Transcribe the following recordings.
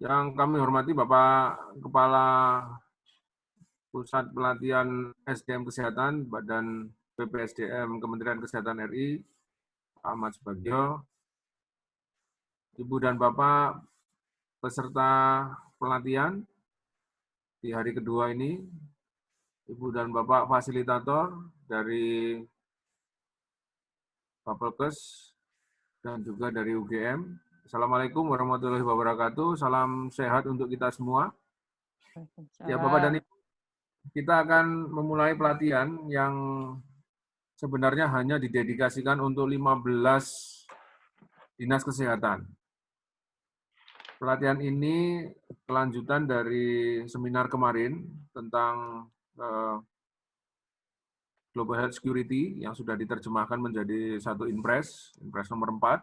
Yang kami hormati Bapak Kepala Pusat Pelatihan SDM Kesehatan Badan BPSDM Kementerian Kesehatan RI, Pak Ahmad Subagio, Ibu dan Bapak peserta pelatihan di hari kedua ini, Ibu dan Bapak fasilitator dari Bapelkes dan juga dari UGM. Assalamualaikum warahmatullahi wabarakatuh. Salam sehat untuk kita semua. Ya, Bapak dan Ibu, kita akan memulai pelatihan yang sebenarnya hanya didedikasikan untuk 15 dinas kesehatan. Pelatihan ini kelanjutan dari seminar kemarin tentang Global Health Security yang sudah diterjemahkan menjadi satu Inpres nomor 4.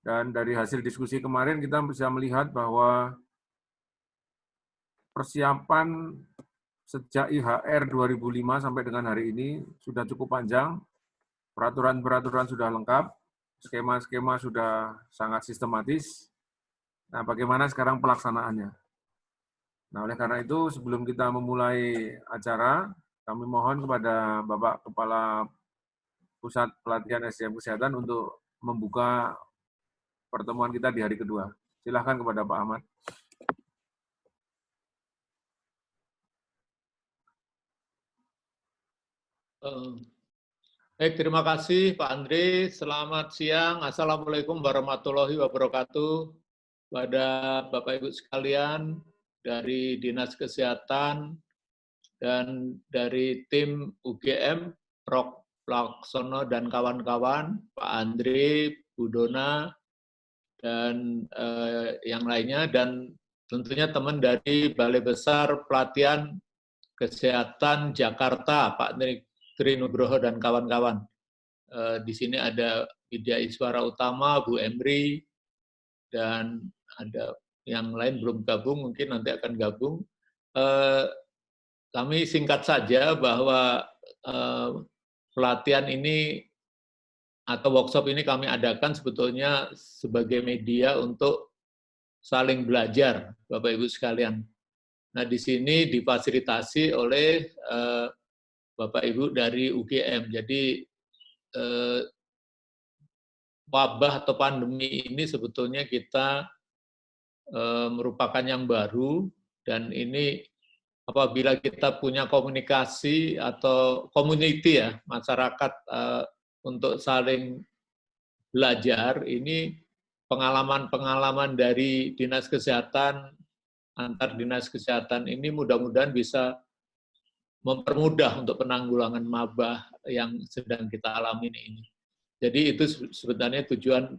Dan dari hasil diskusi kemarin kita bisa melihat bahwa persiapan sejak IHR 2005 sampai dengan hari ini sudah cukup panjang, peraturan-peraturan sudah lengkap, skema-skema sudah sangat sistematis. Nah, bagaimana sekarang pelaksanaannya? Nah, oleh karena itu, sebelum kita memulai acara, kami mohon kepada Bapak Kepala Pusat Pelatihan SDM Kesehatan untuk membuka pertemuan kita di hari kedua. Silakan kepada Pak Ahmad. Baik, terima kasih Pak Andri. Selamat siang. Assalamualaikum warahmatullahi wabarakatuh. Pada Bapak Ibu sekalian dari Dinas Kesehatan dan dari tim UGM, Prof. Laksono dan kawan-kawan, Pak Andri, Bu Dona, dan yang lainnya, dan tentunya teman dari Balai Besar Pelatihan Kesehatan Jakarta, Pak Tri Nugroho dan kawan-kawan. Di sini ada Widya Iswara Utama, Bu Emri, dan ada yang lain belum gabung, mungkin nanti akan gabung. Kami singkat saja bahwa pelatihan ini atau workshop ini kami adakan sebetulnya sebagai media untuk saling belajar, Bapak Ibu sekalian. Nah, di sini difasilitasi oleh Bapak Ibu dari UGM. Jadi wabah atau pandemi ini sebetulnya kita merupakan yang baru, dan ini apabila kita punya komunikasi atau community ya, masyarakat untuk saling belajar, ini pengalaman-pengalaman dari dinas kesehatan, antar dinas kesehatan ini mudah-mudahan bisa mempermudah untuk penanggulangan mabah yang sedang kita alami ini. Jadi itu sebenarnya tujuan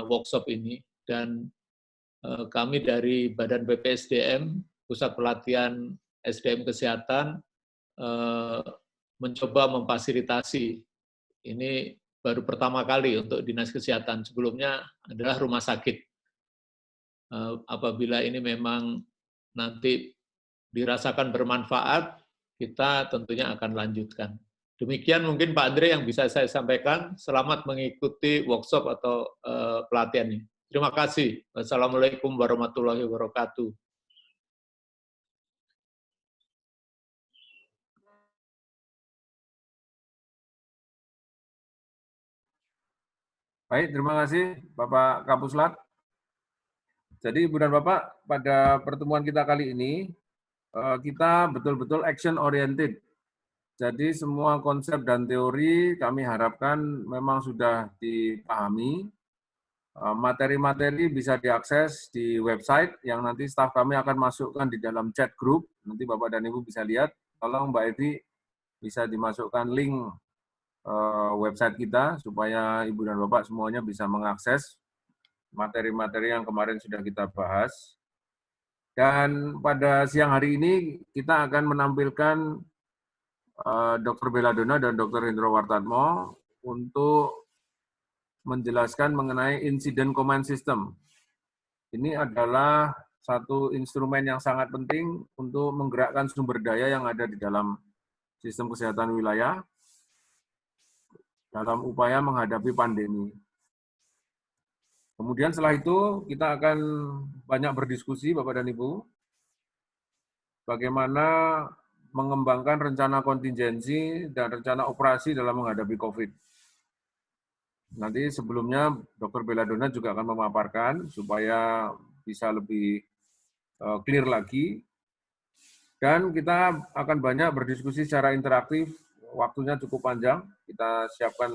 workshop ini, dan kami dari Badan BPSDM, Pusat Pelatihan SDM Kesehatan, mencoba memfasilitasi. Ini baru pertama kali untuk dinas kesehatan, sebelumnya adalah rumah sakit. Apabila ini memang nanti dirasakan bermanfaat, kita tentunya akan lanjutkan. Demikian mungkin Pak Andre yang bisa saya sampaikan. Selamat mengikuti workshop atau pelatihan ini. Terima kasih. Wassalamualaikum warahmatullahi wabarakatuh. Baik, terima kasih Bapak Kapuslat. Jadi Ibu dan Bapak, pada pertemuan kita kali ini, kita betul-betul action oriented. Jadi semua konsep dan teori kami harapkan memang sudah dipahami. Materi-materi bisa diakses di website yang nanti staf kami akan masukkan di dalam chat group. Nanti Bapak dan Ibu bisa lihat. Tolong Mbak Evi bisa dimasukkan link website kita supaya Ibu dan Bapak semuanya bisa mengakses materi-materi yang kemarin sudah kita bahas. Dan pada siang hari ini kita akan menampilkan Dr. Belladonna dan Dr. Hendro Wartatmo untuk menjelaskan mengenai Incident Command System. Ini adalah satu instrumen yang sangat penting untuk menggerakkan sumber daya yang ada di dalam sistem kesehatan wilayah dalam upaya menghadapi pandemi. Kemudian setelah itu kita akan banyak berdiskusi Bapak dan Ibu, bagaimana mengembangkan rencana kontingensi dan rencana operasi dalam menghadapi COVID. Nanti sebelumnya Dr. Belladonna juga akan memaparkan supaya bisa lebih clear lagi. Dan kita akan banyak berdiskusi secara interaktif, waktunya cukup panjang, kita siapkan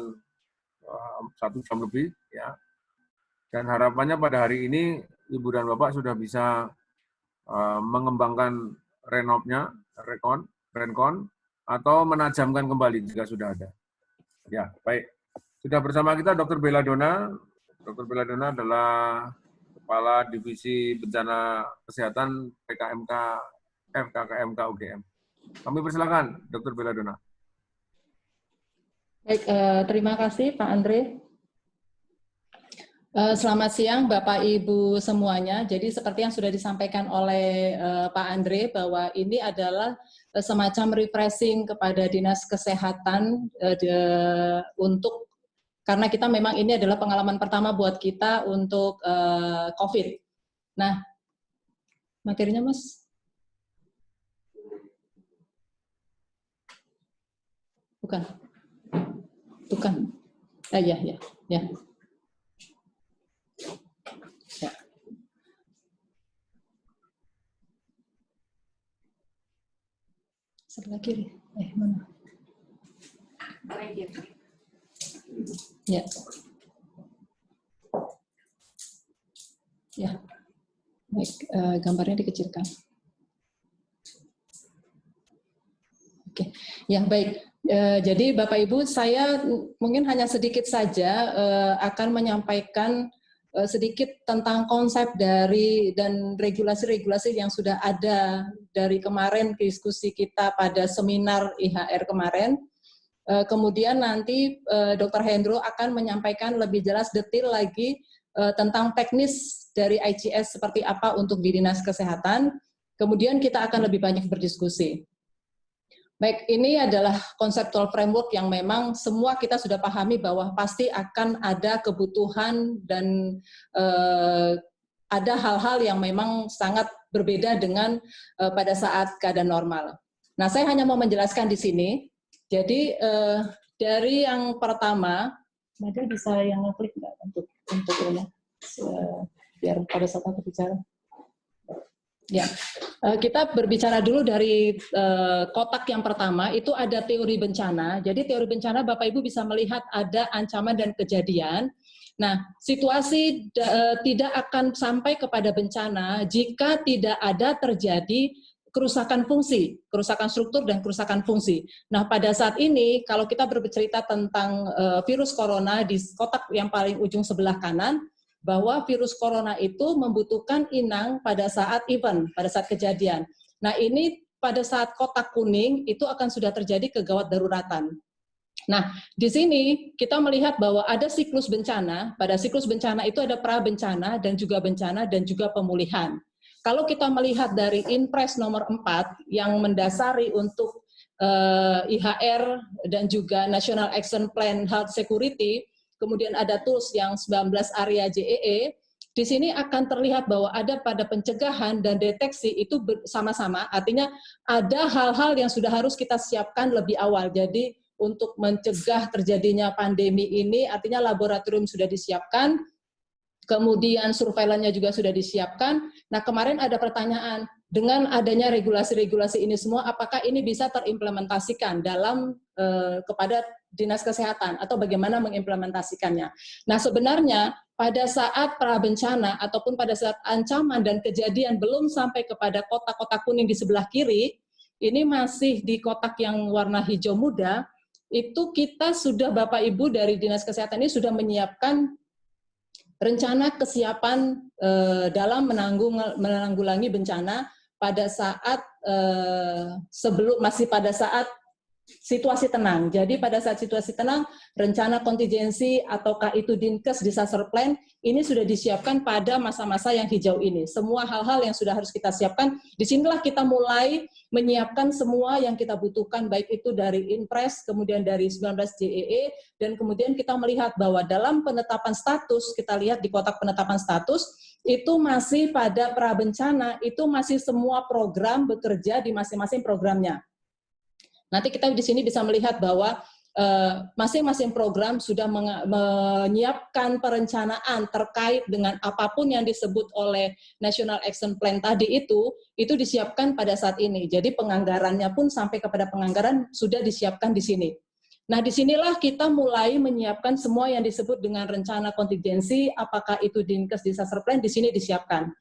1 jam lebih, ya. Dan harapannya pada hari ini Ibu dan Bapak sudah bisa mengembangkan rencon, atau menajamkan kembali jika sudah ada. Ya, baik. Sudah bersama kita Dr. Belladonna. Dr. Belladonna adalah Kepala Divisi Bencana Kesehatan PKMK FKKMK UGM. Kami persilakan, Dr. Belladonna. Baik, terima kasih Pak Andre. Selamat siang Bapak Ibu semuanya. Jadi seperti yang sudah disampaikan oleh Pak Andre bahwa ini adalah semacam refreshing kepada Dinas Kesehatan untuk karena kita memang ini adalah pengalaman pertama buat kita untuk COVID. Nah, materinya Mas? Bukan. Ya. Sebelah kiri. Mana? Ya. Ya. Baik, gambarnya dikecilkan. Oke. Ya, baik. Jadi Bapak Ibu, saya mungkin hanya sedikit saja akan menyampaikan sedikit tentang konsep dari dan regulasi-regulasi yang sudah ada dari kemarin diskusi kita pada seminar IHR kemarin. Kemudian nanti Dr. Hendro akan menyampaikan lebih jelas detail lagi tentang teknis dari ICS seperti apa untuk di Dinas Kesehatan. Kemudian kita akan lebih banyak berdiskusi. Baik, ini adalah conceptual framework yang memang semua kita sudah pahami bahwa pasti akan ada kebutuhan dan ada hal-hal yang memang sangat berbeda dengan pada saat keadaan normal. Nah, saya hanya mau menjelaskan di sini. Jadi dari yang pertama, Nadia bisa yang klik nggak untuk ini, biar pada saat aku bicara. Ya, kita berbicara dulu dari kotak yang pertama, itu ada teori bencana. Jadi teori bencana Bapak Ibu bisa melihat ada ancaman dan kejadian. Nah, situasi tidak akan sampai kepada bencana jika tidak ada terjadi kerusakan fungsi, kerusakan struktur dan kerusakan fungsi. Nah, pada saat ini kalau kita berbicara tentang virus corona di kotak yang paling ujung sebelah kanan, bahwa virus corona itu membutuhkan inang pada saat event, pada saat kejadian. Nah, ini pada saat kotak kuning itu akan sudah terjadi kegawat daruratan. Nah, di sini kita melihat bahwa ada siklus bencana. Pada siklus bencana itu ada pra bencana dan juga bencana dan juga pemulihan. Kalau kita melihat dari Inpres nomor 4 yang mendasari untuk IHR dan juga National Action Plan Health Security, kemudian ada tools yang 19 area JEE, di sini akan terlihat bahwa ada pada pencegahan dan deteksi itu sama-sama, artinya ada hal-hal yang sudah harus kita siapkan lebih awal. Jadi untuk mencegah terjadinya pandemi ini, artinya laboratorium sudah disiapkan, kemudian surveillance-nya juga sudah disiapkan. Nah, kemarin ada pertanyaan, dengan adanya regulasi-regulasi ini semua, apakah ini bisa terimplementasikan dalam kepada Dinas Kesehatan atau bagaimana mengimplementasikannya. Nah, sebenarnya pada saat prabencana ataupun pada saat ancaman dan kejadian belum sampai kepada kotak-kotak kuning di sebelah kiri, ini masih di kotak yang warna hijau muda, itu kita sudah Bapak Ibu dari Dinas Kesehatan ini sudah menyiapkan rencana kesiapan dalam menanggulangi bencana pada saat masih pada saat situasi tenang. Jadi pada saat situasi tenang, rencana kontingensi ataukah itu Dinkes disaster plan ini sudah disiapkan pada masa-masa yang hijau ini. Semua hal-hal yang sudah harus kita siapkan, disinilah kita mulai menyiapkan semua yang kita butuhkan, baik itu dari Inpres, kemudian dari 19 JEE, dan kemudian kita melihat bahwa dalam penetapan status, kita lihat di kotak penetapan status, itu masih pada prabencana, itu masih semua program bekerja di masing-masing programnya. Nanti kita di sini bisa melihat bahwa masing-masing program sudah menyiapkan perencanaan terkait dengan apapun yang disebut oleh National Action Plan tadi itu disiapkan pada saat ini. Jadi penganggarannya pun sampai kepada penganggaran sudah disiapkan di sini. Nah, disinilah kita mulai menyiapkan semua yang disebut dengan rencana kontingensi, apakah itu Dinkes Disaster Plan, di sini disiapkan.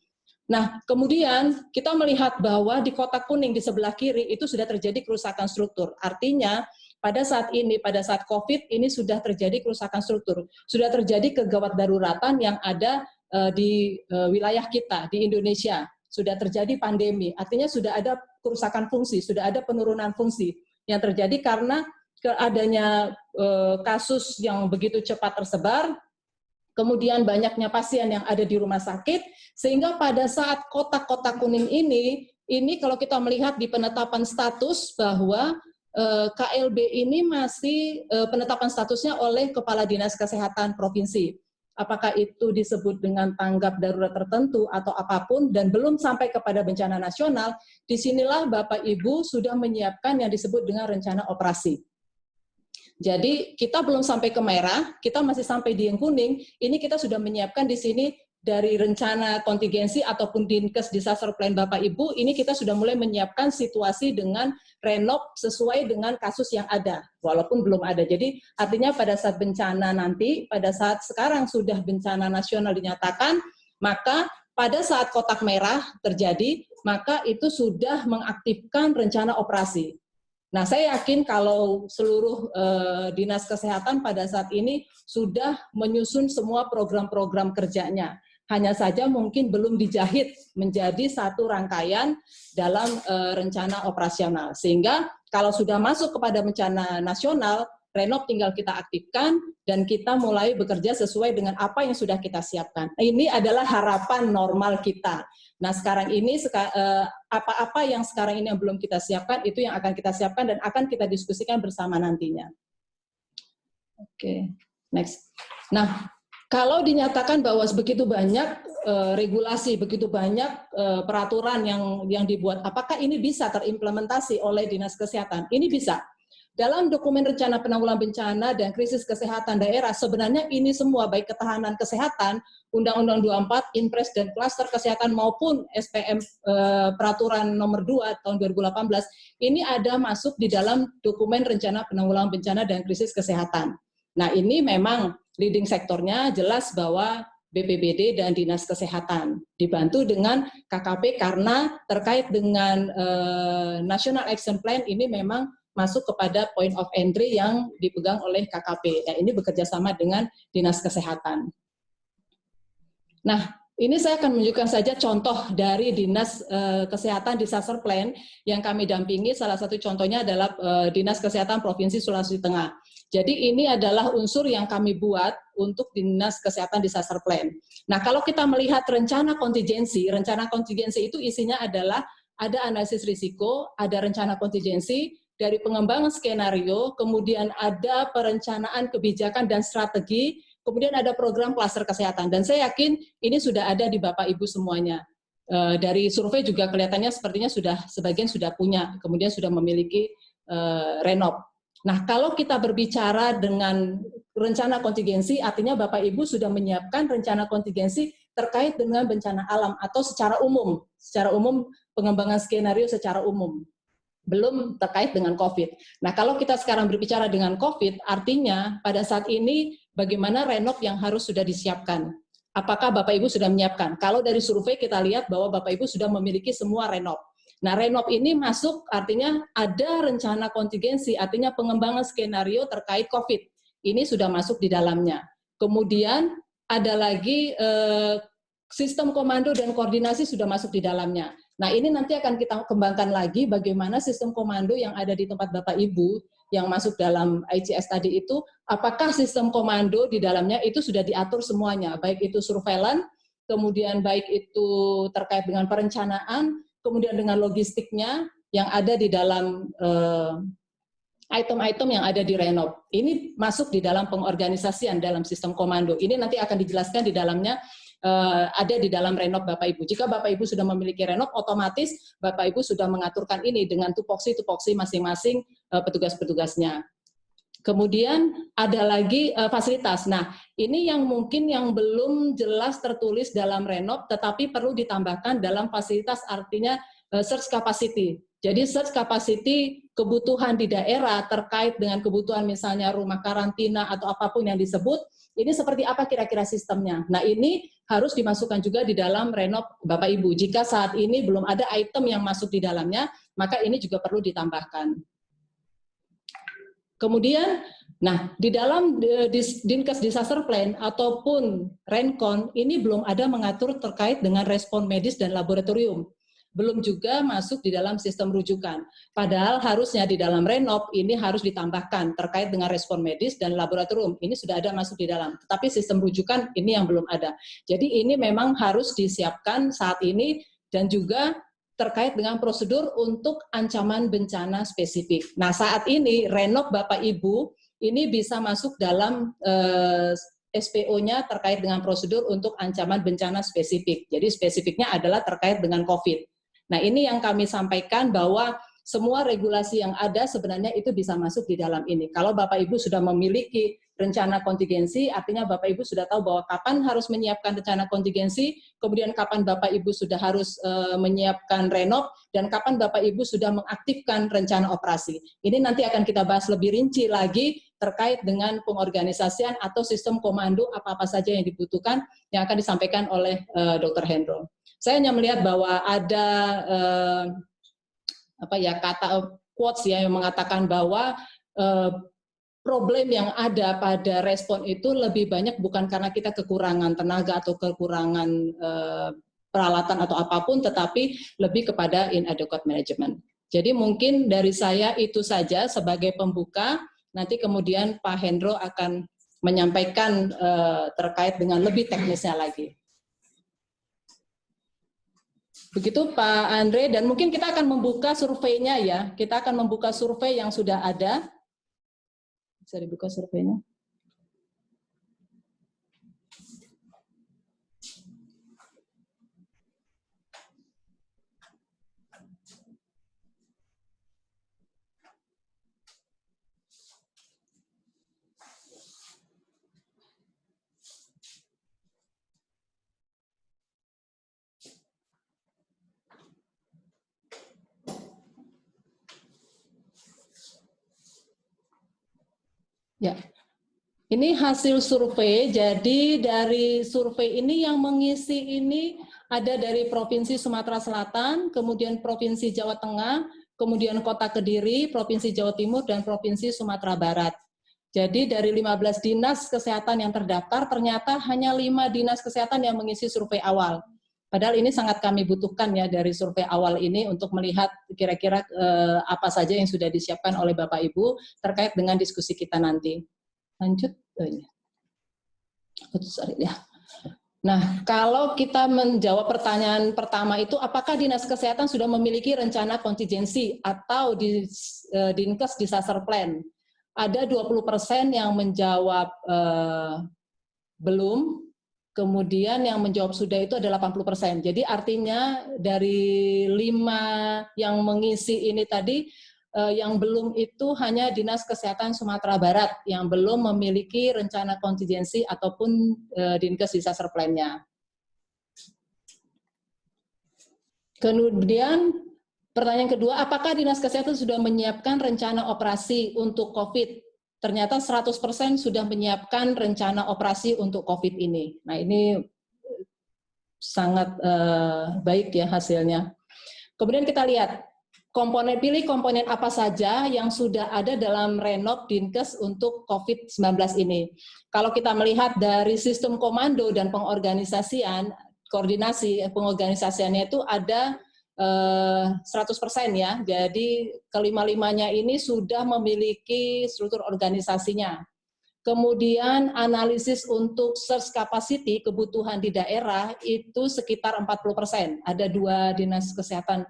Nah, kemudian kita melihat bahwa di kotak kuning di sebelah kiri itu sudah terjadi kerusakan struktur. Artinya, pada saat ini, pada saat COVID, ini sudah terjadi kerusakan struktur. Sudah terjadi kegawat daruratan yang ada di wilayah kita, di Indonesia. Sudah terjadi pandemi, artinya sudah ada kerusakan fungsi, sudah ada penurunan fungsi yang terjadi karena adanya kasus yang begitu cepat tersebar, kemudian banyaknya pasien yang ada di rumah sakit, sehingga pada saat kotak-kotak kuning ini kalau kita melihat di penetapan status bahwa KLB ini masih penetapan statusnya oleh Kepala Dinas Kesehatan Provinsi. Apakah itu disebut dengan tanggap darurat tertentu atau apapun, dan belum sampai kepada bencana nasional, disinilah Bapak Ibu sudah menyiapkan yang disebut dengan rencana operasi. Jadi kita belum sampai ke merah, kita masih sampai di yang kuning, ini kita sudah menyiapkan di sini dari rencana kontingensi ataupun Dinkes Disaster Plan Bapak Ibu, ini kita sudah mulai menyiapkan situasi dengan renov sesuai dengan kasus yang ada, walaupun belum ada. Jadi artinya pada saat bencana nanti, pada saat sekarang sudah bencana nasional dinyatakan, maka pada saat kotak merah terjadi, maka itu sudah mengaktifkan rencana operasi. Nah, saya yakin kalau seluruh dinas kesehatan pada saat ini sudah menyusun semua program-program kerjanya. Hanya saja mungkin belum dijahit menjadi satu rangkaian dalam rencana operasional. Sehingga kalau sudah masuk kepada bencana nasional, Renov tinggal kita aktifkan dan kita mulai bekerja sesuai dengan apa yang sudah kita siapkan. Ini adalah harapan normal kita. Nah, sekarang ini apa-apa yang sekarang ini yang belum kita siapkan itu yang akan kita siapkan dan akan kita diskusikan bersama nantinya. Oke, next. Nah, kalau dinyatakan bahwa begitu banyak regulasi, begitu banyak peraturan yang dibuat, apakah ini bisa terimplementasi oleh Dinas Kesehatan? Ini bisa. Dalam dokumen rencana penanggulangan bencana dan krisis kesehatan daerah, sebenarnya ini semua baik ketahanan kesehatan, Undang-Undang 24, Inpres dan Klaster Kesehatan maupun SPM Peraturan Nomor 2 tahun 2018, ini ada masuk di dalam dokumen rencana penanggulangan bencana dan krisis kesehatan. Nah, ini memang leading sektornya jelas bahwa BPBD dan Dinas Kesehatan, dibantu dengan KKP karena terkait dengan National Action Plan ini memang masuk kepada point of entry yang dipegang oleh KKP. Nah, ini bekerja sama dengan Dinas Kesehatan. Nah, ini saya akan menunjukkan saja contoh dari Dinas Kesehatan Disaster Plan yang kami dampingi. Salah satu contohnya adalah Dinas Kesehatan Provinsi Sulawesi Tengah. Jadi ini adalah unsur yang kami buat untuk Dinas Kesehatan Disaster Plan. Nah, kalau kita melihat rencana kontingensi itu isinya adalah ada analisis risiko, ada rencana kontingensi, dari pengembangan skenario, kemudian ada perencanaan kebijakan dan strategi, kemudian ada program klaster kesehatan. Dan saya yakin ini sudah ada di Bapak Ibu semuanya. Dari survei juga kelihatannya sepertinya sebagian sudah punya, kemudian sudah memiliki renov. Nah, kalau kita berbicara dengan rencana kontingensi, artinya Bapak Ibu sudah menyiapkan rencana kontingensi terkait dengan bencana alam atau secara umum pengembangan skenario secara umum. Belum terkait dengan COVID. Nah, kalau kita sekarang berbicara dengan COVID, artinya pada saat ini bagaimana renov yang harus sudah disiapkan. Apakah Bapak Ibu sudah menyiapkan? Kalau dari survei kita lihat bahwa Bapak Ibu sudah memiliki semua renov. Nah, renov ini masuk artinya ada rencana kontingensi, artinya pengembangan skenario terkait COVID. Ini sudah masuk di dalamnya. Kemudian ada lagi sistem komando dan koordinasi sudah masuk di dalamnya. Nah, ini nanti akan kita kembangkan lagi bagaimana sistem komando yang ada di tempat Bapak Ibu yang masuk dalam ICS tadi itu, apakah sistem komando di dalamnya itu sudah diatur semuanya, baik itu surveillance, kemudian baik itu terkait dengan perencanaan, kemudian dengan logistiknya yang ada di dalam item-item yang ada di Renov. Ini masuk di dalam pengorganisasian dalam sistem komando. Ini nanti akan dijelaskan di dalamnya, ada di dalam Renov Bapak Ibu. Jika Bapak Ibu sudah memiliki Renov, otomatis Bapak Ibu sudah mengaturkan ini dengan tupoksi-tupoksi masing-masing petugas-petugasnya. Kemudian ada lagi fasilitas. Nah, ini yang mungkin yang belum jelas tertulis dalam Renov, tetapi perlu ditambahkan dalam fasilitas, artinya search capacity. Jadi search capacity kebutuhan di daerah terkait dengan kebutuhan misalnya rumah karantina atau apapun yang disebut, ini seperti apa kira-kira sistemnya. Nah, ini harus dimasukkan juga di dalam Renov Bapak Ibu. Jika saat ini belum ada item yang masuk di dalamnya, maka ini juga perlu ditambahkan. Kemudian, nah di dalam Dinkes Disaster Plan ataupun Rencon, ini belum ada mengatur terkait dengan respon medis dan laboratorium. Belum juga masuk di dalam sistem rujukan. Padahal harusnya di dalam Renov ini harus ditambahkan terkait dengan respon medis dan laboratorium. Ini sudah ada masuk di dalam. Tetapi sistem rujukan ini yang belum ada. Jadi ini memang harus disiapkan saat ini dan juga terkait dengan prosedur untuk ancaman bencana spesifik. Nah, saat ini Renov Bapak Ibu ini bisa masuk dalam SPO-nya terkait dengan prosedur untuk ancaman bencana spesifik. Jadi spesifiknya adalah terkait dengan COVID. Nah, ini yang kami sampaikan bahwa semua regulasi yang ada sebenarnya itu bisa masuk di dalam ini. Kalau Bapak Ibu sudah memiliki rencana kontingensi, artinya Bapak Ibu sudah tahu bahwa kapan harus menyiapkan rencana kontingensi, kemudian kapan Bapak Ibu sudah harus menyiapkan Renov, dan kapan Bapak Ibu sudah mengaktifkan rencana operasi. Ini nanti akan kita bahas lebih rinci lagi terkait dengan pengorganisasian atau sistem komando apa-apa saja yang dibutuhkan yang akan disampaikan oleh Dr. Hendro. Saya hanya melihat bahwa ada kata quotes ya yang mengatakan bahwa problem yang ada pada respon itu lebih banyak bukan karena kita kekurangan tenaga atau kekurangan peralatan atau apapun, tetapi lebih kepada inadequate management. Jadi mungkin dari saya itu saja sebagai pembuka. Nanti kemudian Pak Hendro akan menyampaikan terkait dengan lebih teknisnya lagi. Begitu Pak Andre, dan mungkin kita akan membuka surveinya ya. Kita akan membuka survei yang sudah ada. Bisa dibuka surveinya. Ya, ini hasil survei. Jadi dari survei ini yang mengisi ini ada dari Provinsi Sumatera Selatan, kemudian Provinsi Jawa Tengah, kemudian Kota Kediri, Provinsi Jawa Timur, dan Provinsi Sumatera Barat. Jadi dari 15 dinas kesehatan yang terdaftar, ternyata hanya 5 dinas kesehatan yang mengisi survei awal. Padahal ini sangat kami butuhkan ya dari survei awal ini untuk melihat kira-kira apa saja yang sudah disiapkan oleh Bapak Ibu terkait dengan diskusi kita nanti. Lanjut. Nah, kalau kita menjawab pertanyaan pertama itu, apakah Dinas Kesehatan sudah memiliki rencana kontingensi atau di Dinkes Disaster Plan? Ada 20% yang menjawab belum. Kemudian yang menjawab sudah itu adalah 80%. Jadi artinya dari 5 yang mengisi ini tadi, yang belum itu hanya Dinas Kesehatan Sumatera Barat yang belum memiliki rencana kontingensi ataupun Dinkes Disaster Plan-nya. Kemudian pertanyaan kedua, apakah Dinas Kesehatan sudah menyiapkan rencana operasi untuk COVID? Ternyata 100% sudah menyiapkan rencana operasi untuk COVID ini. Nah, ini sangat baik ya hasilnya. Kemudian kita lihat, pilih komponen apa saja yang sudah ada dalam Renov Dinkes untuk COVID-19 ini. Kalau kita melihat dari sistem komando dan pengorganisasian, koordinasi pengorganisasiannya itu ada 100% ya. Jadi kelima-limanya ini sudah memiliki struktur organisasinya. Kemudian analisis untuk surge capacity kebutuhan di daerah itu sekitar 40%. Ada 2 dinas kesehatan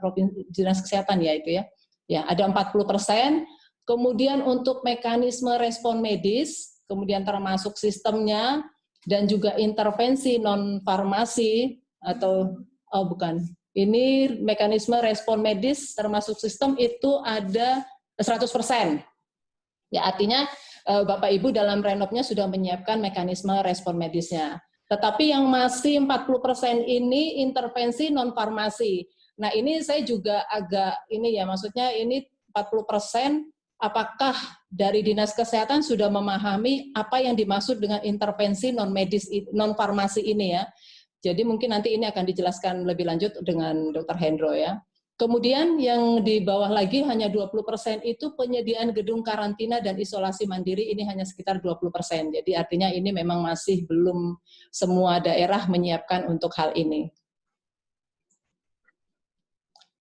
dinas kesehatan ya itu ya. Ya, ada 40%. Kemudian untuk mekanisme respon medis, kemudian termasuk sistemnya dan juga intervensi non farmasi atau bukan. Ini mekanisme respon medis termasuk sistem itu ada 100%. Ya, artinya Bapak Ibu dalam renopnya sudah menyiapkan mekanisme respon medisnya. Tetapi yang masih 40% ini intervensi non farmasi. Nah, ini saya juga agak ini ya, maksudnya ini 40% apakah dari Dinas Kesehatan sudah memahami apa yang dimaksud dengan intervensi non medis non farmasi ini ya. Jadi mungkin nanti ini akan dijelaskan lebih lanjut dengan Dr. Hendro ya. Kemudian yang di bawah lagi hanya 20% itu penyediaan gedung karantina dan isolasi mandiri ini hanya sekitar 20%. Jadi artinya ini memang masih belum semua daerah menyiapkan untuk hal ini.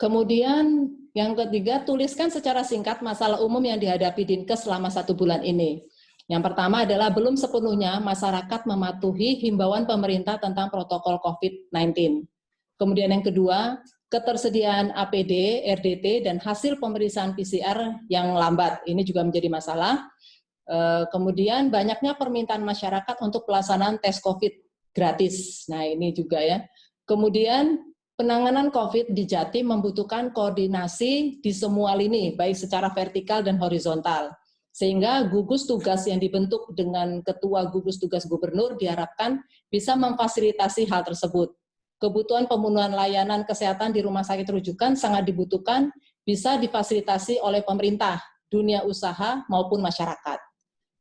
Kemudian yang ketiga, tuliskan secara singkat masalah umum yang dihadapi Dinkes selama 1 bulan ini. Yang pertama adalah belum sepenuhnya masyarakat mematuhi himbauan pemerintah tentang protokol COVID-19. Kemudian yang kedua, ketersediaan APD, RDT, dan hasil pemeriksaan PCR yang lambat. Ini juga menjadi masalah. Kemudian banyaknya permintaan masyarakat untuk pelaksanaan tes COVID gratis. Nah ini juga ya. Kemudian penanganan COVID di Jatim membutuhkan koordinasi di semua lini, baik secara vertikal dan horizontal. Sehingga gugus tugas yang dibentuk dengan ketua gugus tugas gubernur diharapkan bisa memfasilitasi hal tersebut. Kebutuhan pemenuhan layanan kesehatan di rumah sakit rujukan sangat dibutuhkan, bisa difasilitasi oleh pemerintah, dunia usaha, maupun masyarakat.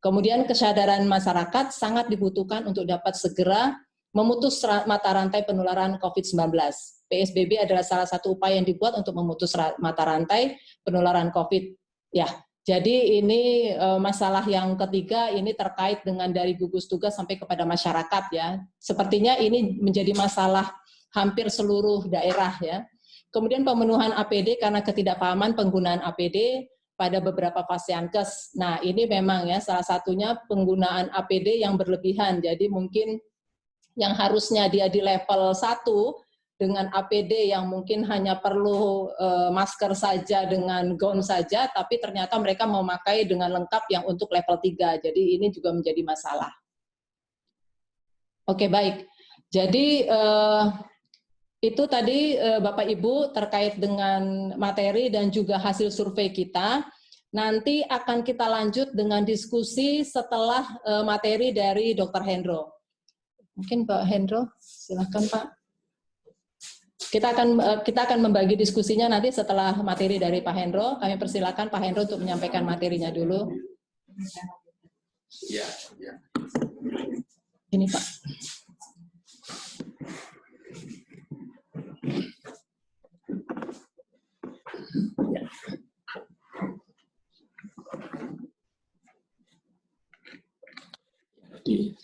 Kemudian kesadaran masyarakat sangat dibutuhkan untuk dapat segera memutus mata rantai penularan COVID-19. PSBB adalah salah satu upaya yang dibuat untuk memutus mata rantai penularan COVID. Ya, jadi ini masalah yang ketiga ini terkait dengan dari gugus tugas sampai kepada masyarakat ya. Sepertinya ini menjadi masalah hampir seluruh daerah ya. Kemudian pemenuhan APD karena ketidakpahaman penggunaan APD pada beberapa Fasiankes. Nah, ini memang ya salah satunya penggunaan APD yang berlebihan. Jadi mungkin yang harusnya dia di level 1 dengan APD yang mungkin hanya perlu masker saja dengan gaun saja, tapi ternyata mereka memakai dengan lengkap yang untuk level 3. Jadi ini juga menjadi masalah. Oke, baik. Jadi itu tadi Bapak Ibu terkait dengan materi dan juga hasil survei kita. Nanti akan kita lanjut dengan diskusi setelah materi dari Dr. Hendro. Mungkin Pak Hendro, silakan Pak. Kita akan membagi diskusinya nanti setelah materi dari Pak Hendro. Kami persilakan Pak Hendro untuk menyampaikan materinya dulu. Ya. Ini Pak.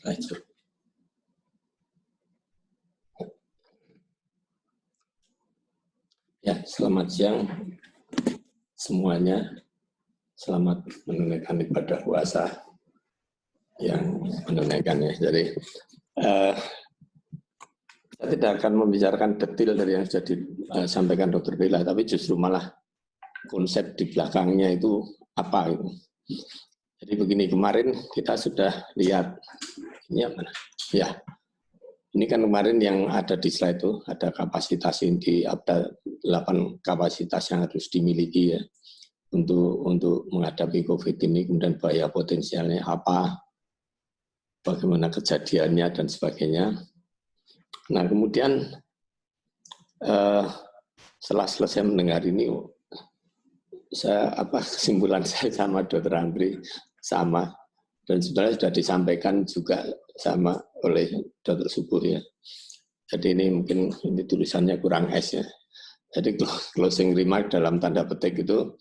Lanjut. Ya, selamat siang semuanya. Selamat menunaikan ibadah puasa yang menunaikannya. Jadi saya tidak akan membicarakan detail dari yang sudah disampaikan Dr. Bella, tapi justru malah konsep di belakangnya itu apa itu. Jadi begini, kemarin kita sudah lihat ini apa? Ya, ini kan kemarin yang ada di slide itu ada kapasitas ini, ada 8 kapasitas yang harus dimiliki ya untuk menghadapi COVID ini, kemudian bahaya potensialnya apa, bagaimana kejadiannya dan sebagainya. Nah kemudian setelah selesai mendengar ini, kesimpulan saya sama Dr. Andri sama, dan sebenarnya sudah disampaikan juga sama oleh Dr. Subuh ya. Jadi ini mungkin ini tulisannya kurang S ya. Jadi closing remark dalam tanda petik itu,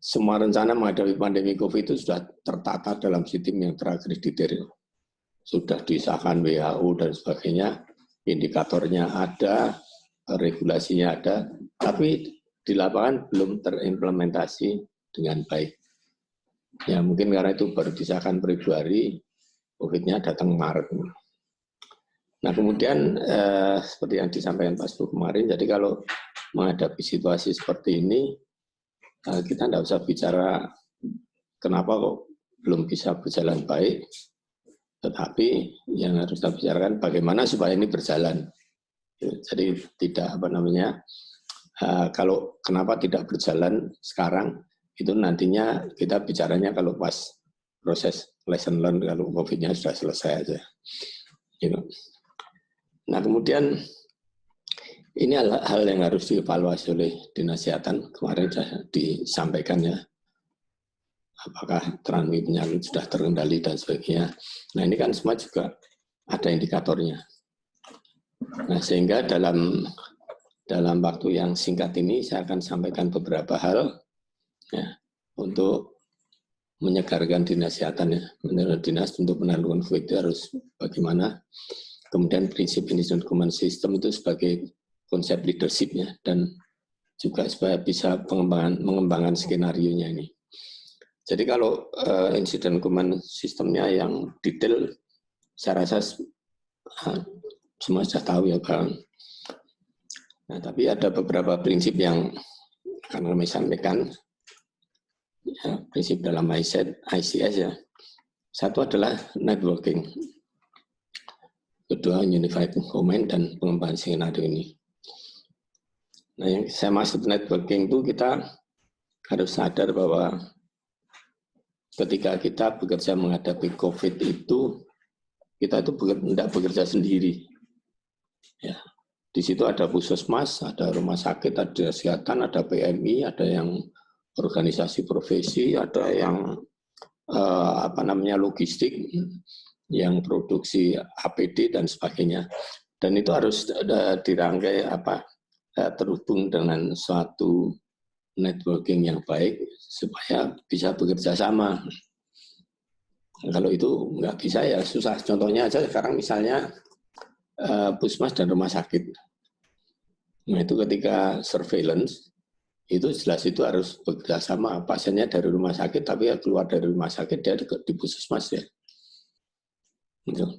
semua rencana menghadapi pandemi COVID itu sudah tertata dalam sistem yang terakreditir. Sudah disahkan WHO dan sebagainya, indikatornya ada, regulasinya ada, tapi di lapangan belum terimplementasi dengan baik. Ya mungkin karena itu baru disahkan Februari, COVID-nya datang Maret. Nah kemudian seperti yang disampaikan Pak Sbu kemarin, jadi kalau menghadapi situasi seperti ini, kita tidak usah bicara kenapa kok belum bisa berjalan baik, tetapi yang harus kita bicarakan bagaimana supaya ini berjalan. Jadi tidak kalau kenapa tidak berjalan sekarang, itu nantinya kita bicaranya kalau pas proses lesson learn, kalau COVID-nya sudah selesai aja. Nah kemudian ini hal yang harus dievaluasi oleh Dinas Kesehatan, kemarin sudah disampaikan ya, apakah transmisi penyakit sudah terkendali dan sebagainya. Nah ini kan semua juga ada indikatornya. Nah sehingga dalam waktu yang singkat ini saya akan sampaikan beberapa hal ya, untuk menyegarkan Dinas Kesehatan ya. Menurut Dinas untuk penanggulangan COVID itu harus bagaimana. Kemudian prinsip insiden command system itu sebagai konsep leadership-nya dan juga supaya bisa mengembangkan skenario-nya ini. Jadi kalau insiden command system-nya yang detail, saya rasa semua sudah tahu ya Bang. Nah, tapi ada beberapa prinsip yang akan kami sampaikan. Ya, prinsip dalam ICS ya. Satu adalah networking. Kedua, unified command dan pengembangan skenario ini. Nah, yang saya maksud networking itu kita harus sadar bahwa ketika kita bekerja menghadapi COVID itu, kita itu tidak bekerja sendiri. Ya, di situ ada puskesmas, ada rumah sakit, ada kesehatan, ada PMI, ada yang organisasi profesi, ada yang logistik, yang produksi APD dan sebagainya. Dan itu harus dirangkai terhubung dengan suatu networking yang baik supaya bisa bekerja sama. Kalau itu nggak bisa ya susah. Contohnya aja sekarang misalnya puskesmas dan rumah sakit. Nah itu ketika surveillance itu jelas itu harus bekerja sama. Pasiennya dari rumah sakit tapi ya keluar dari rumah sakit dia di puskesmas ya.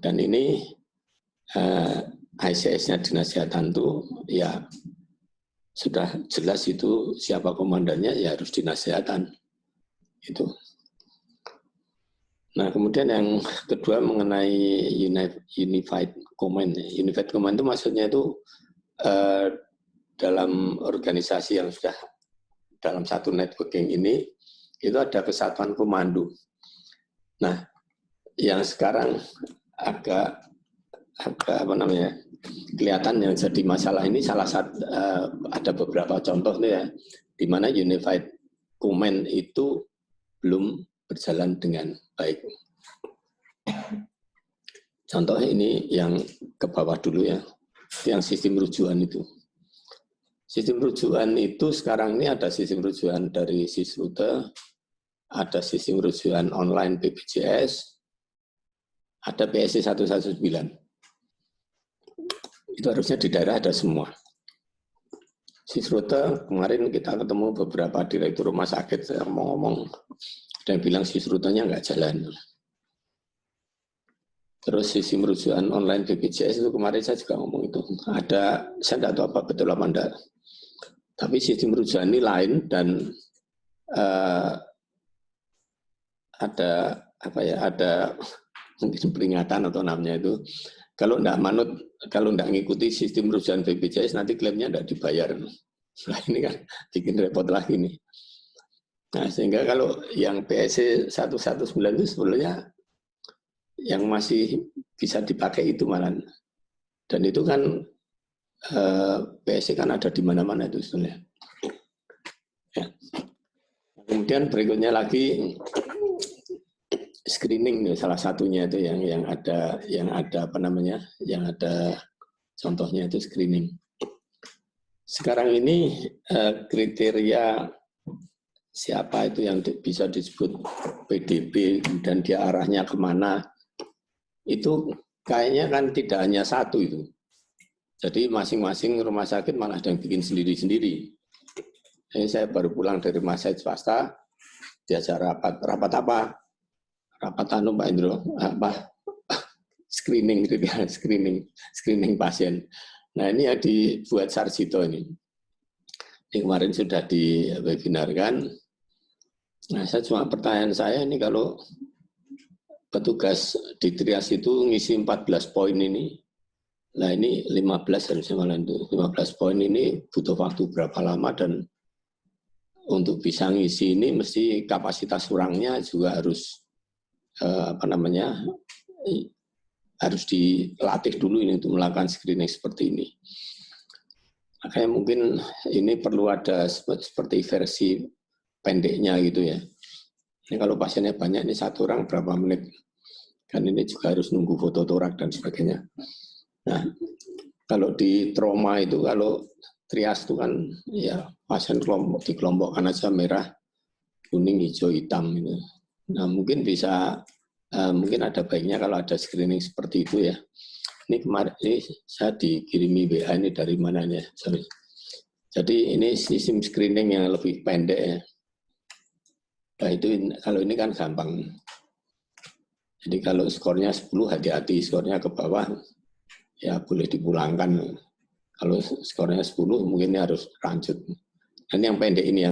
Dan ini ICS-nya Dinas Kesehatan itu ya sudah jelas itu siapa komandannya ya harus Dinas Kesehatan itu. Nah kemudian yang kedua mengenai unified command. Unified command itu maksudnya itu dalam organisasi yang sudah dalam satu networking ini itu ada kesatuan komando. Nah yang sekarang agak kelihatan yang jadi masalah ini salah satu ada beberapa contoh nih ya, di mana unified command itu belum berjalan dengan baik. Contohnya ini yang ke bawah dulu ya, yang sistem rujukan itu. Sistem rujukan itu sekarang ini ada sistem rujukan dari Sisrute, ada sistem rujukan online BPJS, ada PSC 119. Itu harusnya di daerah ada semua. Sisrute kemarin kita ketemu beberapa direktur rumah sakit yang mau ngomong, dan bilang Sisrutenya nggak jalan. Terus sistem rujukan online BPJS itu kemarin saya juga ngomong itu ada, saya nggak tahu apa betul apa enggak. Tapi sistem rujukan ini lain dan ada mungkin peringatan atau namanya itu. Kalau enggak ngikuti sistem rujukan BPJS nanti klaimnya enggak dibayar. Nah ini kan bikin repot lagi nih. Nah sehingga kalau yang PSC 119 itu sebenarnya yang masih bisa dipakai itu malah. Dan itu kan PSC kan ada di mana-mana itu sebenarnya. Ya. Kemudian berikutnya lagi screening salah satunya itu yang ada contohnya itu screening. Sekarang ini kriteria siapa itu yang bisa disebut PDP dan dia arahnya kemana itu kayaknya kan tidak hanya satu itu. Jadi masing-masing rumah sakit malah ada yang bikin sendiri-sendiri. Saya baru pulang dari rumah sakit swasta, diajak rapat apa? Rapat Pak Indro, apa? Screening pasien. Nah ini yang dibuat Sarjito ini. Ini kemarin sudah di webinarkan. Nah pertanyaan saya ini kalau petugas di trias itu ngisi 14 poin ini, nah ini 15 harusnya malah itu 15 poin ini butuh waktu berapa lama, dan untuk bisa ngisi ini mesti kapasitas orangnya juga harus harus dilatih dulu ini untuk melakukan screening seperti ini. Makanya mungkin ini perlu ada seperti versi pendeknya gitu ya. Ini kalau pasiennya banyak, ini satu orang berapa menit, kan ini juga harus nunggu foto torak dan sebagainya. Nah, kalau di trauma itu, kalau trias itu kan ya pasien dikelompokkan aja merah, kuning, hijau, hitam gitu. Nah, mungkin bisa mungkin ada baiknya kalau ada screening seperti itu ya. Ini kemarin ini saya dikirimi WA ini dari mana ya? Sorry. Jadi ini sistem screening yang lebih pendek ya. Nah, itu kalau ini kan gampang. Jadi kalau skornya 10 hati-hati, skornya ke bawah ya boleh dipulangkan. Kalau skornya 10 mungkin harus lanjut. Dan yang pendek ini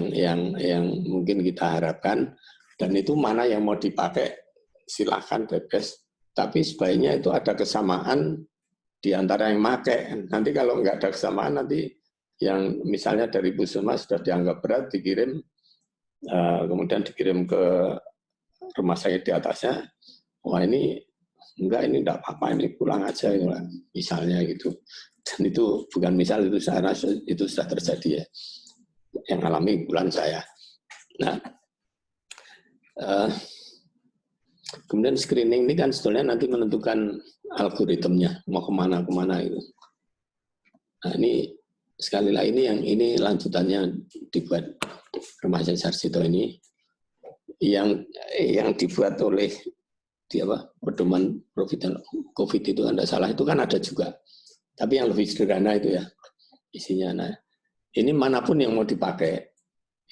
yang mungkin kita harapkan, dan itu mana yang mau dipakai silahkan bebas. Tapi sebaiknya itu ada kesamaan di antara yang pakai. Nanti kalau nggak ada kesamaan, nanti yang misalnya dari Puskesmas sudah dianggap berat, dikirim kemudian dikirim ke rumah sakit di atasnya, wah ini enggak apa-apa, ini pulang aja misalnya gitu. Dan itu bukan misal, itu sudah terjadi ya, yang alami bulan saya. Nah, kemudian screening ini kan sebetulnya nanti menentukan algoritmnya mau kemana itu. Nah ini sekali lagi ini lanjutannya dibuat Rumah Sakit Sarjito ini yang dibuat oleh pedoman COVID itu, anda salah itu kan ada juga, tapi yang lebih sederhana itu ya isinya. Nah ini manapun yang mau dipakai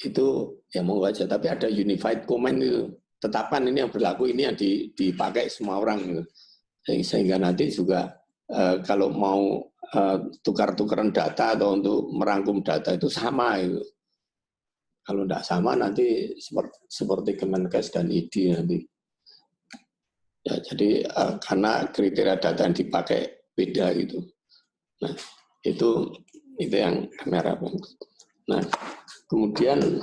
itu ya mau aja, tapi ada unified comment itu, tetapkan ini yang berlaku, ini yang dipakai semua orang gitu. Sehingga nanti juga kalau mau tukar-tukaran data atau untuk merangkum data itu sama gitu. Kalau tidak sama nanti seperti Kemenkes dan ID nanti. Ya, jadi karena kriteria data yang dipakai beda gitu. Nah itu yang kami harapkan. Nah kemudian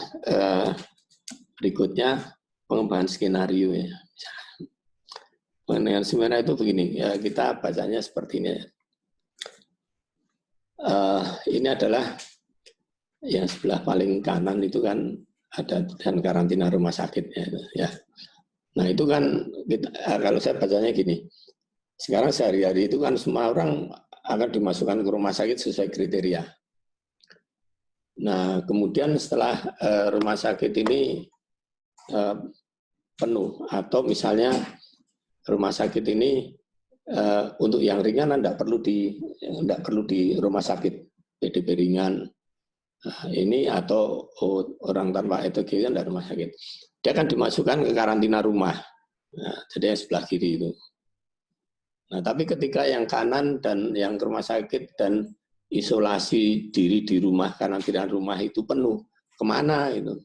berikutnya pengembangan skenario ya. Pengembangan skenario itu begini, ya kita bacanya seperti ini. Ini adalah yang sebelah paling kanan itu kan ada dan karantina rumah sakitnya ya. Nah itu kan kalau saya bacanya gini, sekarang sehari-hari itu kan semua orang akan dimasukkan ke rumah sakit sesuai kriteria. Nah kemudian setelah rumah sakit ini penuh, atau misalnya rumah sakit ini untuk yang ringan tidak perlu di rumah sakit PDP ringan ini, atau orang tanpa ETG dari rumah sakit, dia akan dimasukkan ke karantina rumah. Nah, jadi yang sebelah kiri itu. Nah tapi ketika yang kanan dan yang ke rumah sakit dan isolasi diri di rumah, karantina rumah itu penuh, kemana itu?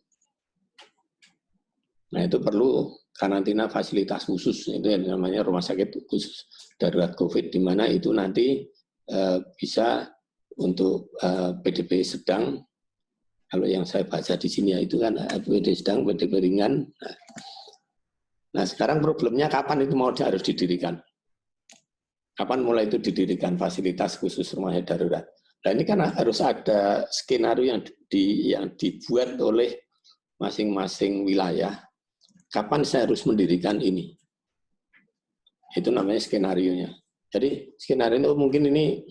Nah itu perlu karantina fasilitas khusus, itu yang namanya rumah sakit khusus darurat COVID, di mana itu nanti bisa untuk PDP sedang. Kalau yang saya baca di sini ya itu kan PDP sedang, PDP ringan. Nah sekarang problemnya kapan itu harus didirikan? Kapan mulai itu didirikan fasilitas khusus rumah sakit darurat? Nah ini kan harus ada skenario yang dibuat oleh masing-masing wilayah. Kapan saya harus mendirikan ini? Itu namanya skenario-nya. Jadi skenario itu mungkin ini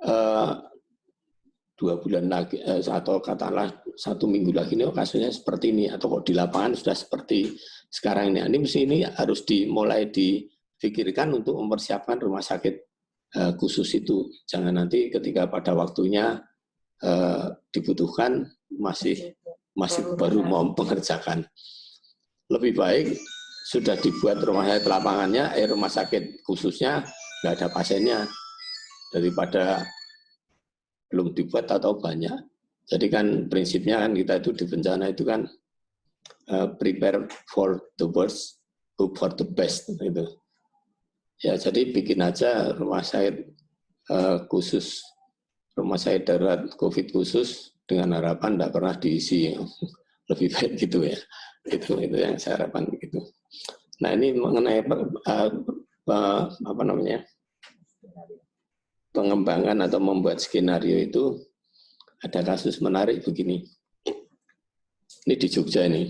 2 bulan lagi atau katakanlah 1 minggu lagi ini kasusnya seperti ini, atau kok di lapangan sudah seperti sekarang ini. Ini mesti ini harus mulai dipikirkan untuk mempersiapkan rumah sakit khusus itu. Jangan nanti ketika pada waktunya dibutuhkan masih baru mau mengerjakan. Lebih baik sudah dibuat rumah sakit lapangannya, rumah sakit khususnya nggak ada pasiennya, daripada belum dibuat atau banyak. Jadi kan prinsipnya kan kita itu di bencana itu kan prepare for the worst, hope for the best gitu. Ya jadi bikin aja rumah sakit khusus, rumah sakit darurat COVID khusus dengan harapan tidak pernah diisi, lebih baik gitu ya. Itu yang saya harapkan gitu. Nah ini mengenai apa namanya pengembangan atau membuat skenario itu ada kasus menarik begini. Ini di Jogja ini.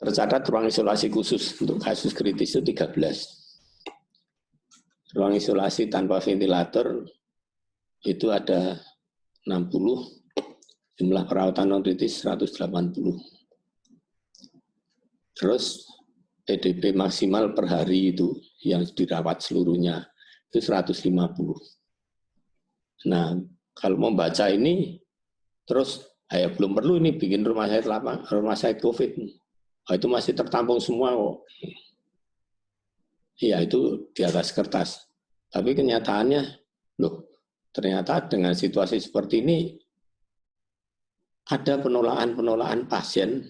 Tercatat ruang isolasi khusus untuk kasus kritis itu 13. Ruang isolasi tanpa ventilator itu ada 60, jumlah perawatan non kritis 180. Terus PDP maksimal per hari itu yang dirawat seluruhnya itu 150. Nah, kalau membaca ini terus belum perlu ini bikin rumah sakit lapang, rumah sakit COVID. Itu masih tertampung semua kok. Iya, itu di atas kertas. Tapi kenyataannya, loh, ternyata dengan situasi seperti ini ada penolakan pasien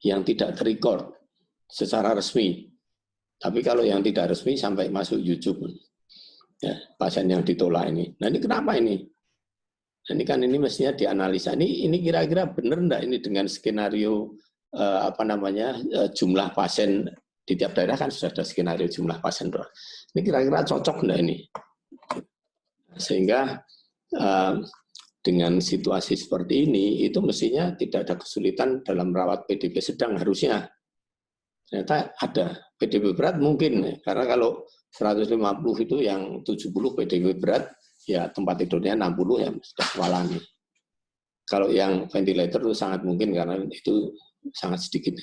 yang tidak terrecord secara resmi. Tapi kalau yang tidak resmi sampai masuk YouTube, ya, pasien yang ditolak ini. Nah ini kenapa ini? Nah, ini mestinya dianalisa. Ini kira-kira benar enggak ini dengan skenario jumlah pasien di tiap daerah kan sudah ada skenario jumlah pasien. Ini kira-kira cocok enggak ini? Sehingga dengan situasi seperti ini, itu mestinya tidak ada kesulitan dalam merawat PDP sedang harusnya. Ternyata ada. PDP berat mungkin, karena kalau 150 itu yang 70 PDP berat, ya tempat tidurnya 60 ya sudah kewalahan. Kalau yang ventilator itu sangat mungkin karena itu sangat sedikit.